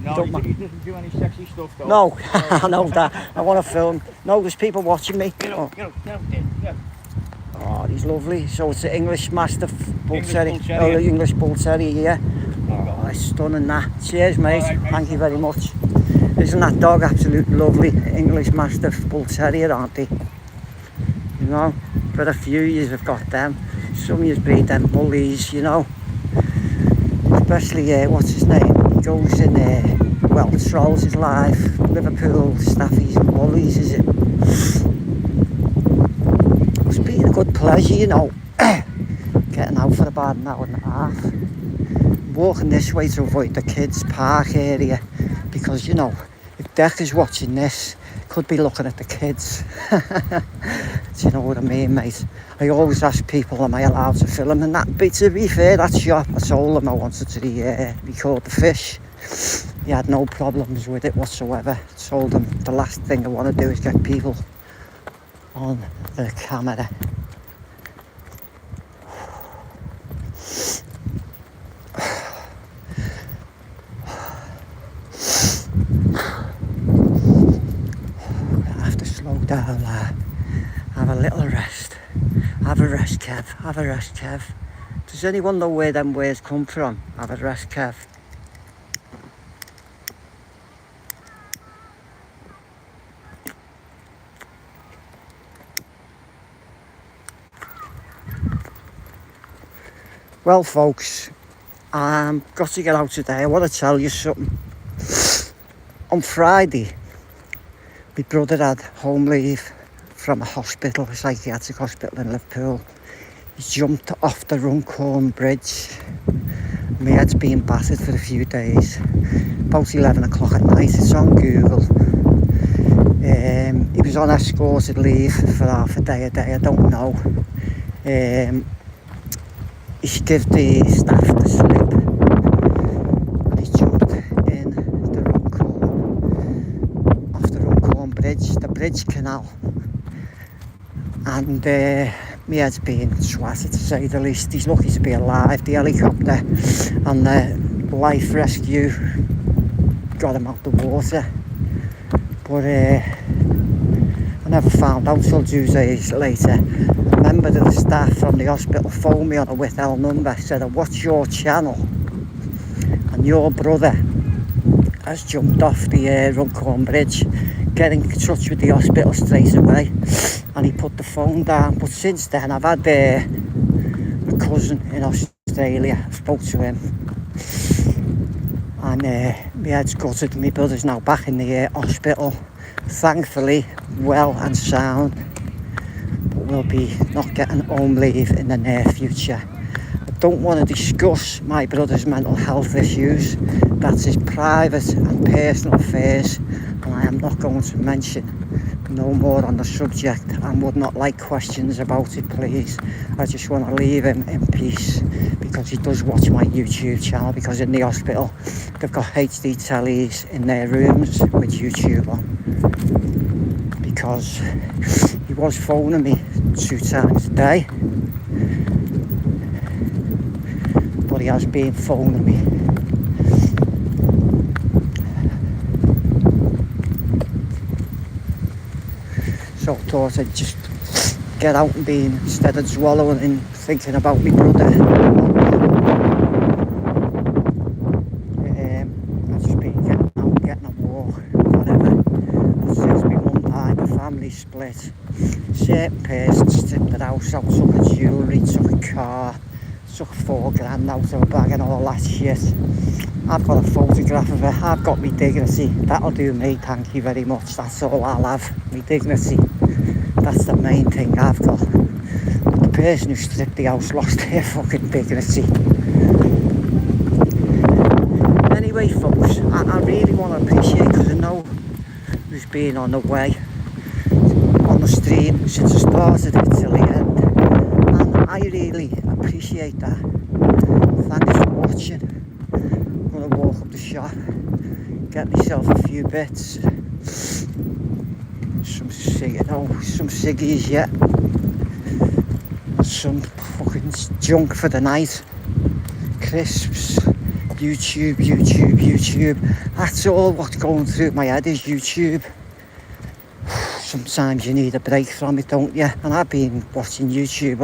No, he doesn't do any sexy stuff though. No, I know that. I want to film. No, there's people watching me. Oh, he's lovely. So it's an English Mastiff Bull Terrier. Oh, the English Bull Terrier, yeah. Oh, it's stunning that. Cheers, mate. Right, thank you very much. Isn't that dog absolutely lovely? English Mastiff Bull Terrier, aren't they? You know, but a few years have got them. Some years breed them bullies, you know. Especially, what's his name? He goes in well, strolls his life. Liverpool, Staffies and Bullies, is it? It's been a good pleasure, you know, getting out for about an hour and a half. Walking this way to avoid the kids' park area because, you know, if Decker's watching this, could be looking at the kids. Do you know what I mean, mate? I always ask people, am I allowed to film? And that, but to be fair, that shop, I told them I wanted to record the fish. He had no problems with it whatsoever. I told him the last thing I want to do is get people on the camera. I have to slow down, have a little rest. Have a rest, Kev. Have a rest, Kev. Does anyone know where them words come from? Have a rest, Kev. Well, folks, got to get out today. I want to tell you something. On Friday, my brother had home leave from a hospital, a psychiatric hospital in Liverpool. He jumped off the Runcorn Bridge. My head's been battered for a few days. About 11 o'clock at night, it's on Google. He was on escorted leave for half a day, I don't know. He gave the staff the slip and he jumped in the Runcorn, off the Runcorn Bridge, the bridge canal. And my head's been swatted, to say the least. He's lucky to be alive. The helicopter and the life rescue got him out the water. But I never found out till 2 days later. A member of the staff from the hospital phoned me on a withheld number, said, what's your channel? And your brother has jumped off the Runcorn Bridge. Get in touch with the hospital straight away. And he put the phone down. But since then, I've had a cousin in Australia. I spoke to him. And my head's gutted. My brother's now back in the hospital. Thankfully, well and sound. But we'll be not getting home leave in the near future. I don't want to discuss my brother's mental health issues. That's his private and personal affairs. And I am not going to mention no more on the subject and would not like questions about it, please. I just want to leave him in peace because he does watch my YouTube channel, because in the hospital they've got HD tellies in their rooms with YouTube on, because he was phoning me 2 times a day, but he has been phoning me. So I thought I'd just get out and be, instead of swallowing and thinking about my brother. I've just been getting out, getting a walk, whatever. And since my mum died, my family split. Certain persons took the house out, took a jewellery, took a car, took £4,000 out of a bag and all that shit. I've got a photograph of it. I've got my dignity. That'll do me, thank you very much. That's all I'll have, my dignity. That's the main thing I've got. But the person who stripped the house lost their fucking dignity. Anyway, folks, I really want to appreciate, because I know who's been on the way, on the stream since I started it till the end. And I really appreciate that. Thanks for watching. I'm going to walk up the shop, get myself a few bits. Some ciggies yet. Some fucking junk for the night. Crisps. YouTube. That's all what's going through my head is YouTube. Sometimes you need a break from it, don't you? And I've been watching YouTube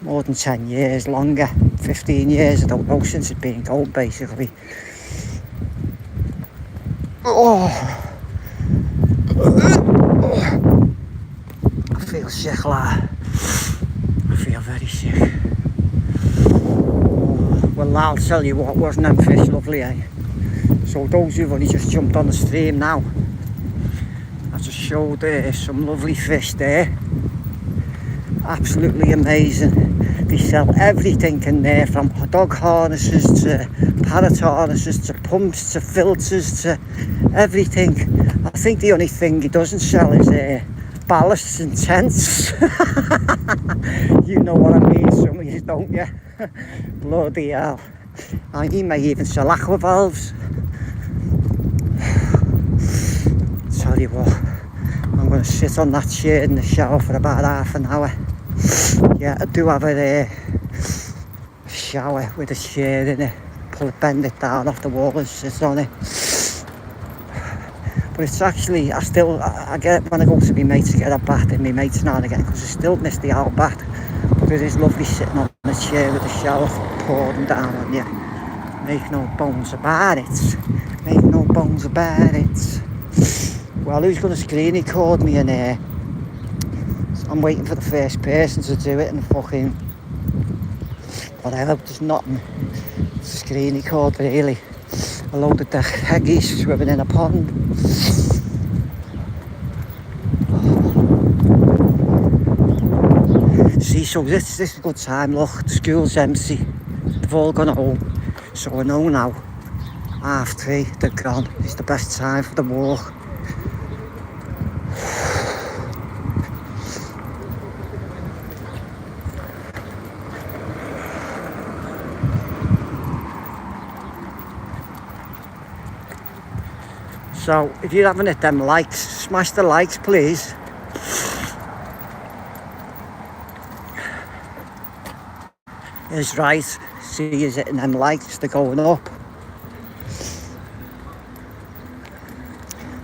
more than 10 years, longer, 15 years, I don't know, since it's been going basically. I feel sick, lad. I feel very sick. Well, I'll tell you what, wasn't them fish lovely, eh? So those who've only just jumped on the stream now, I just showed some lovely fish there. Absolutely amazing. They sell everything in there, from dog harnesses to parrot harnesses to pumps to filters to everything. I think the only thing he doesn't sell is ballasts and tents. You know what I mean, some of you don't you? Bloody hell. And he may even sell aqua valves. Tell you what, I'm going to sit on that chair in the shower for about half an hour. Yeah, I do have a shower with a chair in it. Bend it down off the wall and sit on it. But it's actually, I get when I go to my mates to get a bath in my mates now and again, because I still miss the out bath. But it is lovely sitting on a chair with a shower pouring down on you. Make no bones about it. Make no bones about it. Well, who's going to screen record me in here? I'm waiting for the first person to do it and fucking whatever, there's nothing. Screen record really. A load of the heggies swimming in a pond. See, so this is a good time, look, the school's empty. They've all gone home. So I know now, 3:30, they're gone. It's the best time for the walk. So if you haven't hit them likes, smash the likes please. Is right, see you hitting them likes, they're going up.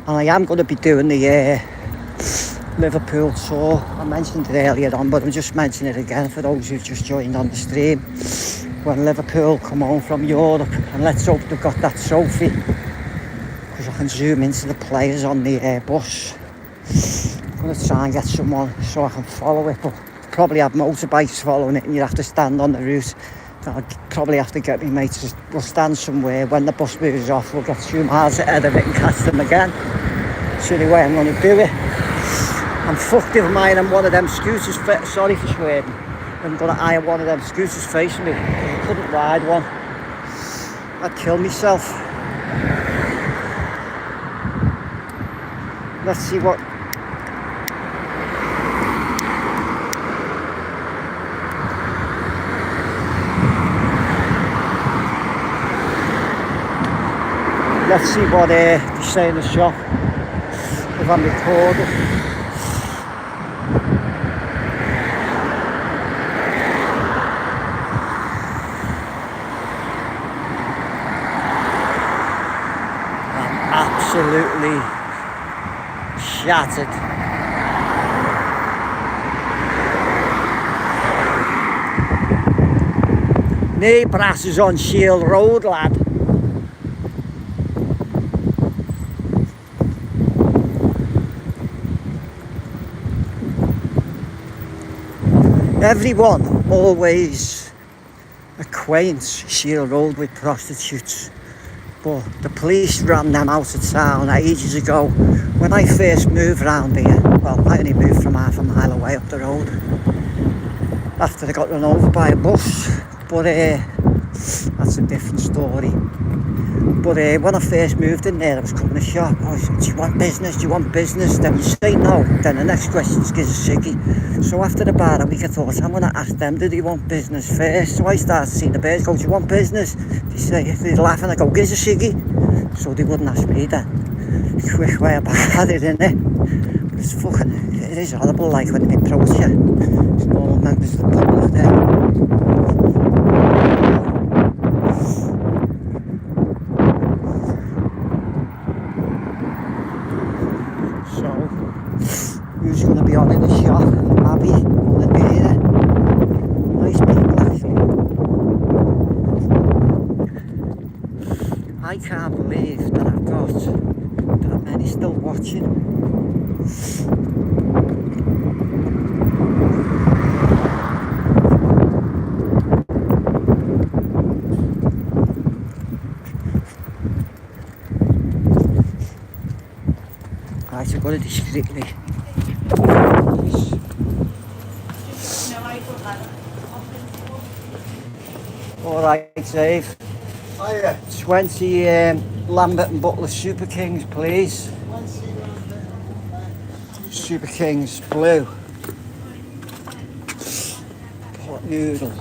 And I am going to be doing the Liverpool tour. I mentioned it earlier on, but I'm just mentioning it again for those who've just joined on the stream. When Liverpool come home from Europe, and let's hope they've got that trophy, because I can zoom into the players on the bus. I'm going to try and get someone so I can follow it, but probably have motorbikes following it and you have to stand on the route. I'll probably have to get my mates, we'll stand somewhere. When the bus moves off, we'll get 2 miles ahead of it and catch them again. That's the only way I'm going to do it. I'm fucked if mine and one of them scooters, sorry for swearing, I'm going to hire one of them scooters facing me. I couldn't ride one. I'd kill myself. Let's see what... Let's see what they say in the shop, if I'm recording. I'm absolutely shattered. Knee brasses on Shield Road, lad. Everyone always acquaints Shield Road with prostitutes, but the police ran them out of town ages ago. When I first moved round here, well, I only moved from half a mile away up the road after I got run over by a bus, but that's a different story. But when I first moved in there, I was coming to shop. I was saying, do you want business? Do you want business? Then you say no. Then the next question is, give us a ciggy. So after about a week, I thought, I'm going to ask them, do they want business first? So I started seeing the birds go, do you want business? They say, they'd laugh and I go, give us a ciggy. So they wouldn't ask me then. Quick way about it, isn't it? It's fucking, it is horrible, like, when they approach you. It's normal members of the public there. Who's going to be on in the shop? Abby, on the beer. Nice people, actually. I can't believe that I've got that many still watching. Right, I've got it discreetly. Alright, Dave. Oh yeah. 20 Lambert and Butler Super Kings, please. Super Kings blue. Pot noodle.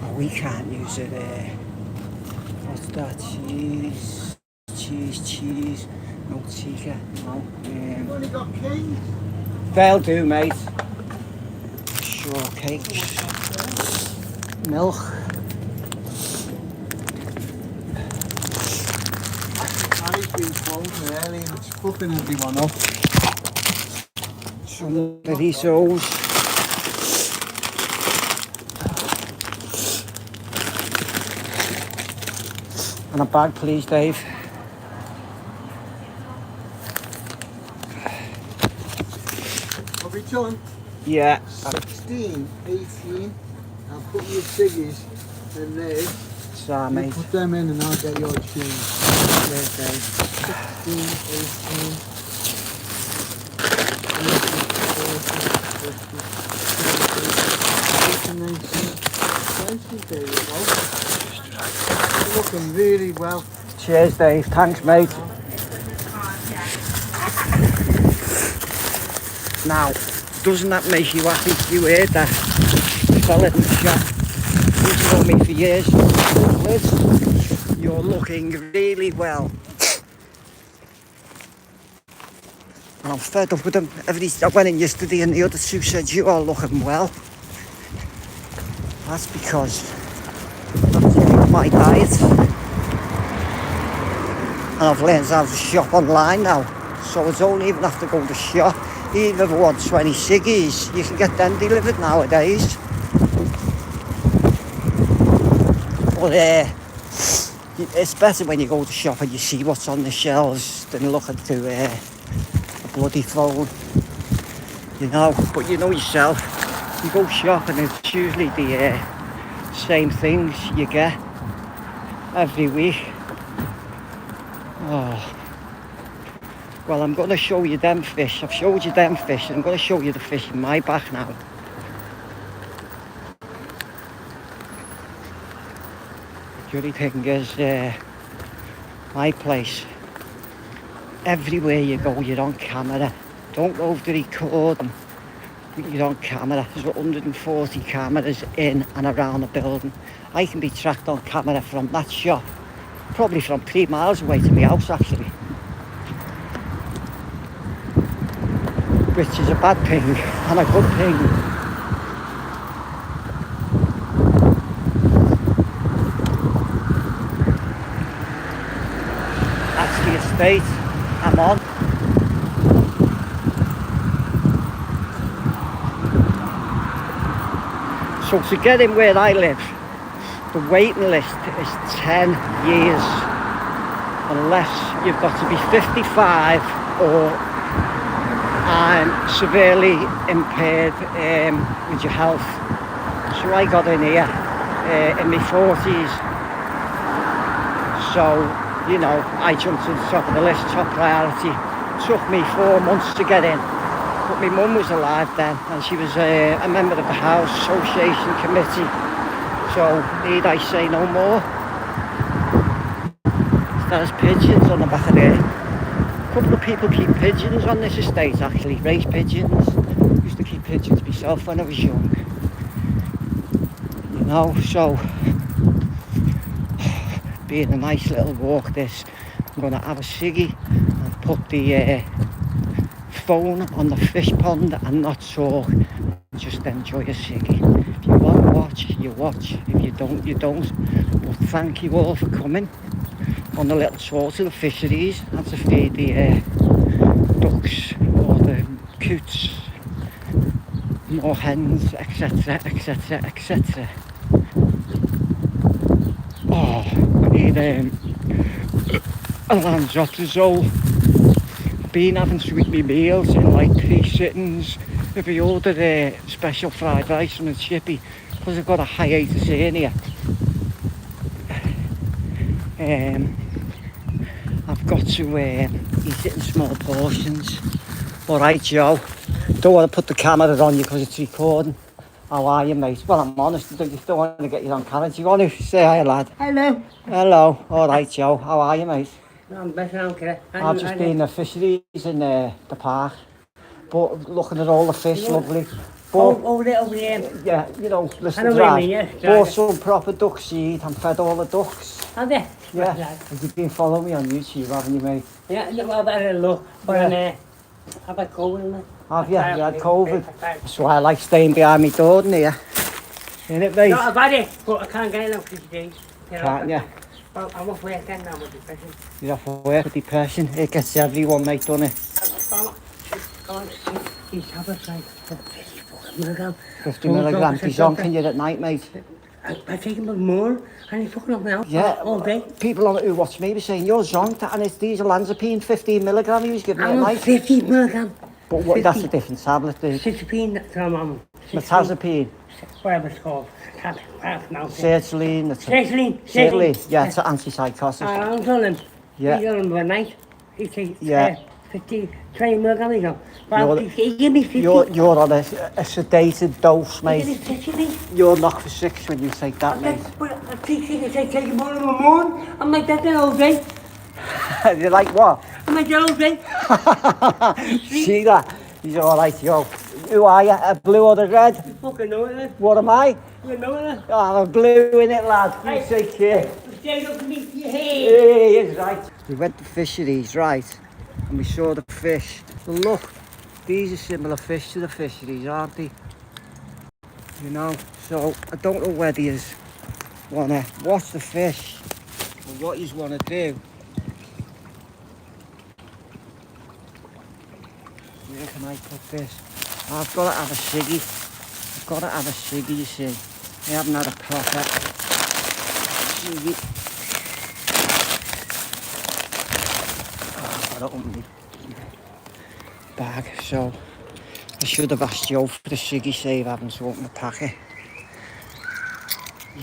Oh, we can't use it. What's that? Cheese. No tikka. No. You've only got kings. They'll do, mate. Shortcakes. Milk. I've been closing early and it's fucking everyone up. Some Doritos. And a bag, please, Dave. Are we done? Yeah. 16, 18. I'll put your ciggies in there. Sorry, You mate. put them in and I'll get your change. There's Dave. 16, 18. 19, 20, there you go. You're looking really well. Cheers, Dave. Thanks, mate. Now, doesn't that make you happy? You heard that fella in the shop. He's known me for years. Liz, you're looking really well. And I'm fed up with them. I went in yesterday and the other two said, you are looking well. That's because of my diet. And I've learned how to shop online now. So I don't even have to go to shop. Even if I want 20 ciggies, you can get them delivered nowadays. But it's better when you go to shop and you see what's on the shelves than looking through a bloody phone. You know, but you know yourself, you go shopping, it's usually the same things you get every week. Oh. Well, I'm going to show you them fish. I've showed you them fish. I'm going to show you the fish in my bag now. The only thing is, my place, everywhere you go, you're on camera. Don't go over the recording. You're on camera. There's 140 cameras in and around the building. I can be tracked on camera from that shop, probably from 3 miles away to my house, actually. Which is a bad thing and a good thing. That's the estate I'm on. So to get in where I live, The waiting list is 10 years, unless you've got to be 55 or severely impaired with your health. So I got in here in my 40s. So, you know, I jumped to the top of the list, top priority. Took me 4 months to get in. But my mum was alive then, and she was a member of the House Association Committee. So, need I say no more? There's pigeons on the back of there. A couple of people keep pigeons on this estate actually, raise pigeons. Used to keep pigeons myself when I was young. You know, so being a nice little walk this, I'm going to have a ciggy and put the phone on the fish pond and not talk, just enjoy a ciggy. If you want to watch, you watch. If you don't, you don't. But thank you all for coming on the little tour to the fisheries and to feed the ducks or the coots, more hens, etc, etc, etc. Oh, I need a Lanzotazole. Been having to eat me meals in like 3 sittings. If I ordered a special fried rice from the chippy, because I've got a hiatus hernia. I've got to eat it in small portions. Alright, Joe. Don't want to put the camera on you because it's recording. How are you, mate? Well, I'm honest, I just don't want to get you on camera. Do you want to say hi, lad? Hello. Hello. Alright, Joe. How are you, mate? I'm better, okay. I've just been in the fisheries in the park. But looking at all the fish, lovely. But, over there. yeah, you know, listen I to know what you that. mean, yeah. Bought some proper duck seed and fed all the ducks. Have they? Yeah. Have you been following me on YouTube, haven't you, mate? Yeah, well, I've had a look. But I've had COVID. Have you? You had COVID? That's why I like staying behind my door here. Innit, mate? No, I've had it, but I can't get it now for days. Can't you? Well, I'm off work then now with depression. You're off work with depression. It gets everyone, mate, doesn't it? These tablets like 50 milligrams. 50 milligrams. He's on you at night, mate. I take him more, and he's fucking up now. Yeah, all day. People who watch me were saying, you're zonked, and it's diazepam 15 milligram he was giving me at I'm night. 50 milligrams. But what, that's a different tablet, dude. 60p, I'm Metazapine. Whatever it's called. Sertraline. Sertraline. Yeah, it's an antipsychotic. I'm telling him. Yeah. He's on him at night. He takes 50, 20 milligrams, you know. But he give me 50. You're on a sedated dose, mate. He give me 50. You're knocked for 6 when you take that, mate. But I take more in the morning. I'm like that all day. You're like what? I'm like that all day. See that? He's alright, yo. Who are you? A blue or the red? You fucking know it. What am I? You know it. Oh, I'm a blue in it, lad. You take care. Stay up to me, your head. Yeah, he is right. We went to fisheries, right? And we saw the fish. Well, look, these are similar fish to the fisheries, aren't they? You know, so I don't know whether you want to watch the fish or what you want to do. Where can I put this? I've got to have a ciggy. I've got to have a ciggy, you see. I haven't had a proper ciggy. Oh, I've got to open my bag, so I should have asked Joe for the ciggy save having to open the packet.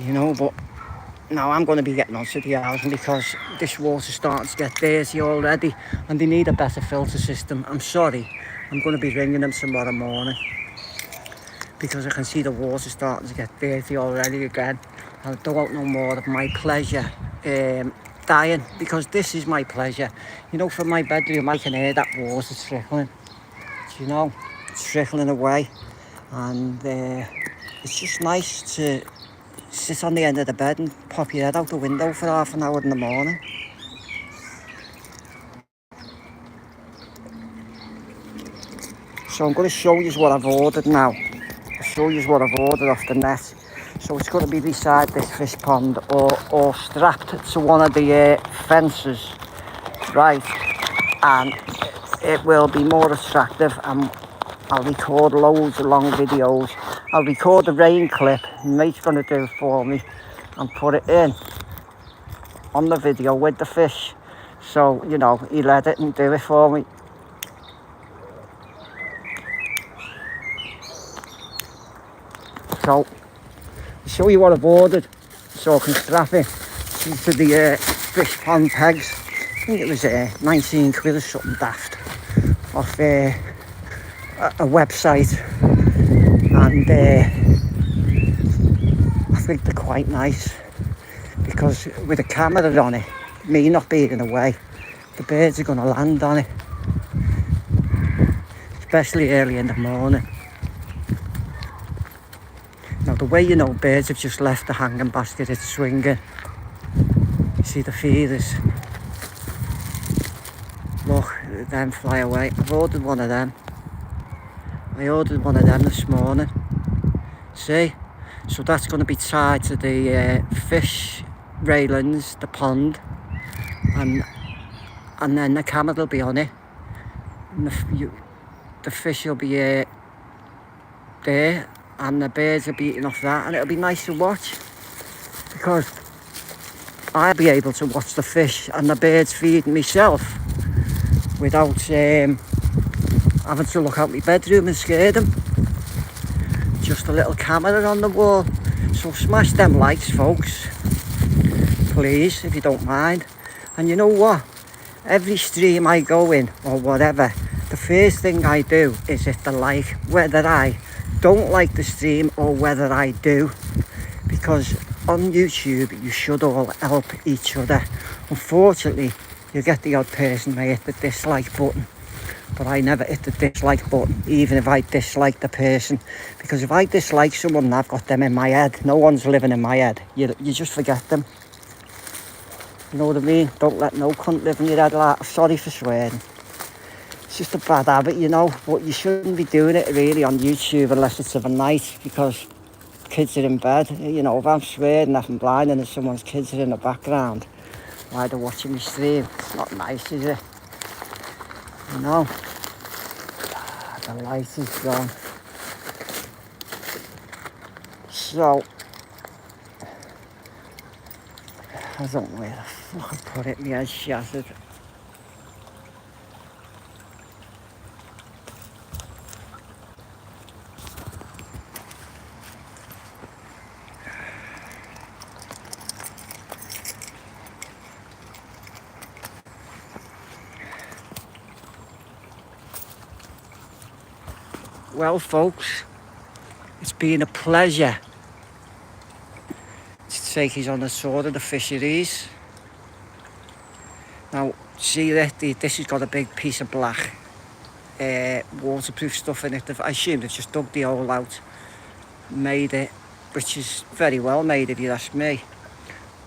You know, but now I'm going to be getting onto the housing because this water's starting to get dirty already and they need a better filter system. I'm sorry, I'm going to be ringing them tomorrow morning because I can see the water starting to get dirty already again. I don't want no more of my pleasure dying, because this is my pleasure. You know, from my bedroom I can hear that water trickling. You know, it's trickling away, and it's just nice to sit on the end of the bed and pop your head out the window for half an hour in the morning. So I'm going to show you what I've ordered now. I'll show you what I've ordered off the net. So it's going to be beside this fish pond or strapped to one of the fences, right? And it will be more attractive, and I'll record loads of long videos. I'll record the rain clip, mate's going to do it for me, and put it in on the video with the fish. So, you know, he let it and do it for me. So, I'll show you what I've ordered so I can strap it to the fish pond pegs. I think it was 19 quid or something daft off a website, and I think they're quite nice because with a camera on it, me not being away, the birds are going to land on it, especially early in the morning. Now the way you know birds have just left the hanging basket, it's swinging. You see the feeders, look, them fly away. I've ordered one of them. I ordered one of them this morning. See? So that's going to be tied to the fish railings, the pond, and then the camera will be on it. And the fish will be there, and the birds will be eating off that, and it'll be nice to watch because I'll be able to watch the fish and the birds feeding myself without having to look out my bedroom and scare them. Just a little camera on the wall. So smash them likes, folks, please, if you don't mind. And you know what, every stream I go in or whatever, the first thing I do is hit the like, whether I don't like the stream or whether I do, because on YouTube you should all help each other. Unfortunately, you get the odd person may hit the dislike button, but I never hit the dislike button, even if I dislike the person, because if I dislike someone, I've got them in my head. No one's living in my head. You just forget them. You know what I mean? Don't let no cunt live in your head. Like, sorry for swearing. It's just a bad habit, you know, but you shouldn't be doing it really on YouTube unless it's of a night, because kids are in bed. You know, if I'm swearing if I'm blind and someone's kids are in the background while they're watching me stream, it's not nice, is it? You know, the light is gone. So, I don't know where the fuck I put it, my head's shattered. Well, folks, it's been a pleasure to take you on the tour of the fisheries. Now, see that this has got a big piece of black waterproof stuff in it. I assume they've just dug the hole out, made it, which is very well made if you ask me.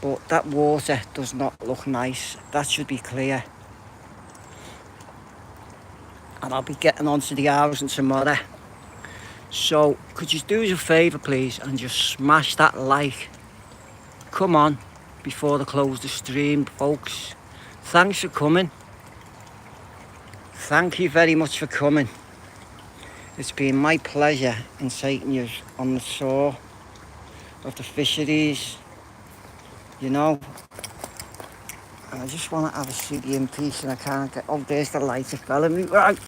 But that water does not look nice. That should be clear. And I'll be getting onto the housing tomorrow. So, could you do us a favour, please, and just smash that like. Come on, before they close the stream, folks. Thanks for coming. Thank you very much for coming. It's been my pleasure in taking you on the tour of the fisheries. You know, and I just want to have a ciggy in peace, and I can't get. Oh, there's the light. It fell in me. Right.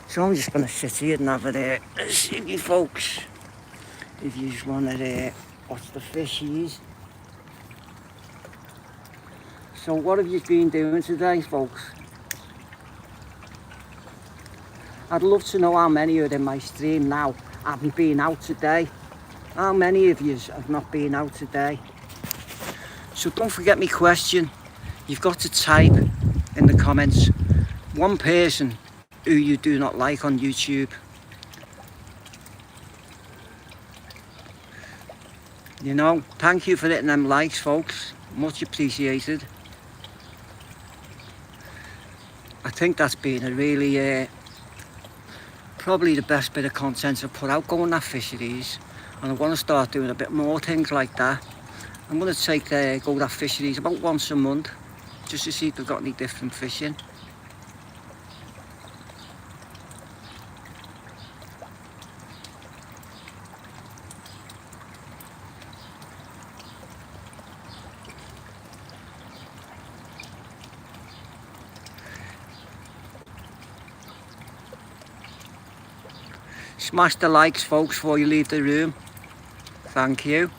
So I'm just going to sit here and have a ciggy, folks. If you just want to watch the fishies. So what have you been doing today, folks? I'd love to know how many of you in my stream now haven't been out today. How many of you have not been out today? So don't forget my question. You've got to type in the comments one person who you do not like on YouTube. You know, thank you for hitting them likes, folks. Much appreciated. I think that's been a really, probably the best bit of content I've put out going at fisheries. And I want to start doing a bit more things like that. I'm going to go to fisheries about once a month, just to see if they've got any different fishing. Smash the likes, folks, before you leave the room. Thank you.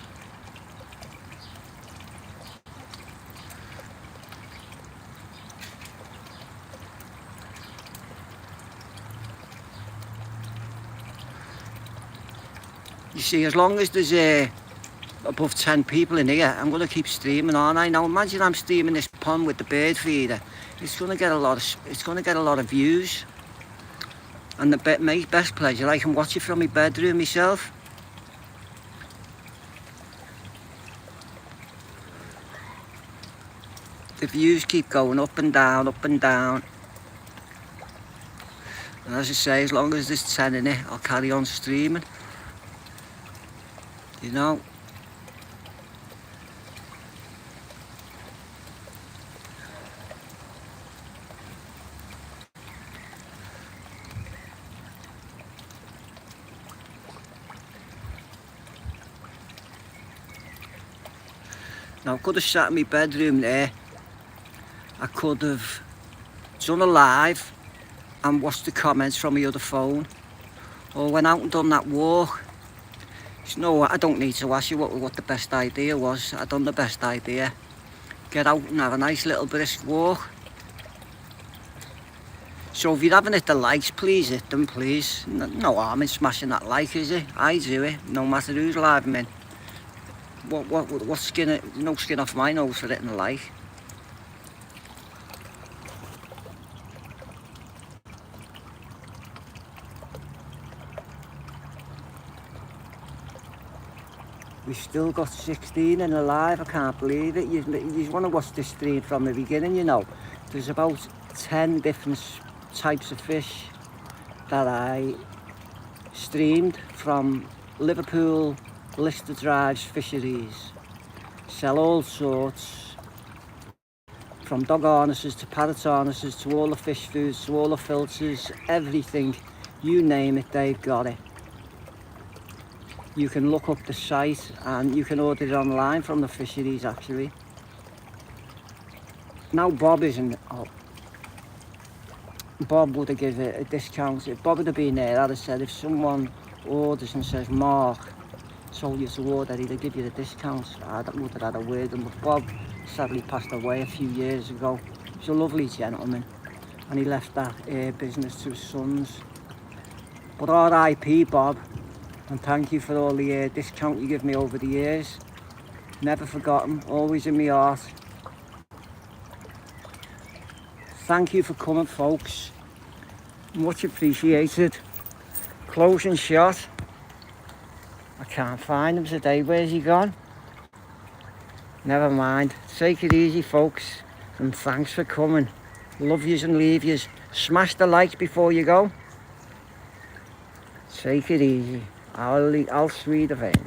You see, as long as there's above 10 people in here, I'm going to keep streaming, aren't I? Now imagine I'm streaming this pond with the bird feeder. It's going to get a lot of views. And my best pleasure, I can watch it from my bedroom myself. The views keep going up and down, up and down. And as I say, as long as there's 10 in it, I'll carry on streaming. You know. Now I could have sat in my bedroom there. I could have done a live and watched the comments from my other phone. Or went out and done that walk. No, I don't need to ask you what the best idea was. I done the best idea. Get out and have a nice little brisk walk. So if you haven't hit the likes, please hit them, please. No harm in smashing that like, is it? I do it, no matter who's live I'm in. What skin? No skin off my nose for hitting the like. We've still got 16 in the live, I can't believe it. You want to watch this stream from the beginning, you know. There's about 10 different types of fish that I streamed from Liverpool, Lister Drives fisheries. Sell all sorts, from dog harnesses to parrot harnesses to all the fish foods to all the filters, everything, you name it, they've got it. You can look up the site and you can order it online from the fisheries actually. Now Bob isn't, Bob would have given a discount. If Bob would have been there, I'd have said if someone orders and says Mark told you to order, he'd have give you the discount. I would have had a word with him, but Bob sadly passed away a few years ago. He's a lovely gentleman and he left that business to his sons. But R.I.P. Bob. And thank you for all the discount you give me over the years. Never forgotten, always in my heart. Thank you for coming, folks. Much appreciated. Closing shot. I can't find him today. Where's he gone? Never mind. Take it easy, folks. And thanks for coming. Love yous and leave yous. Smash the likes before you go. Take it easy. I'll sweet of it.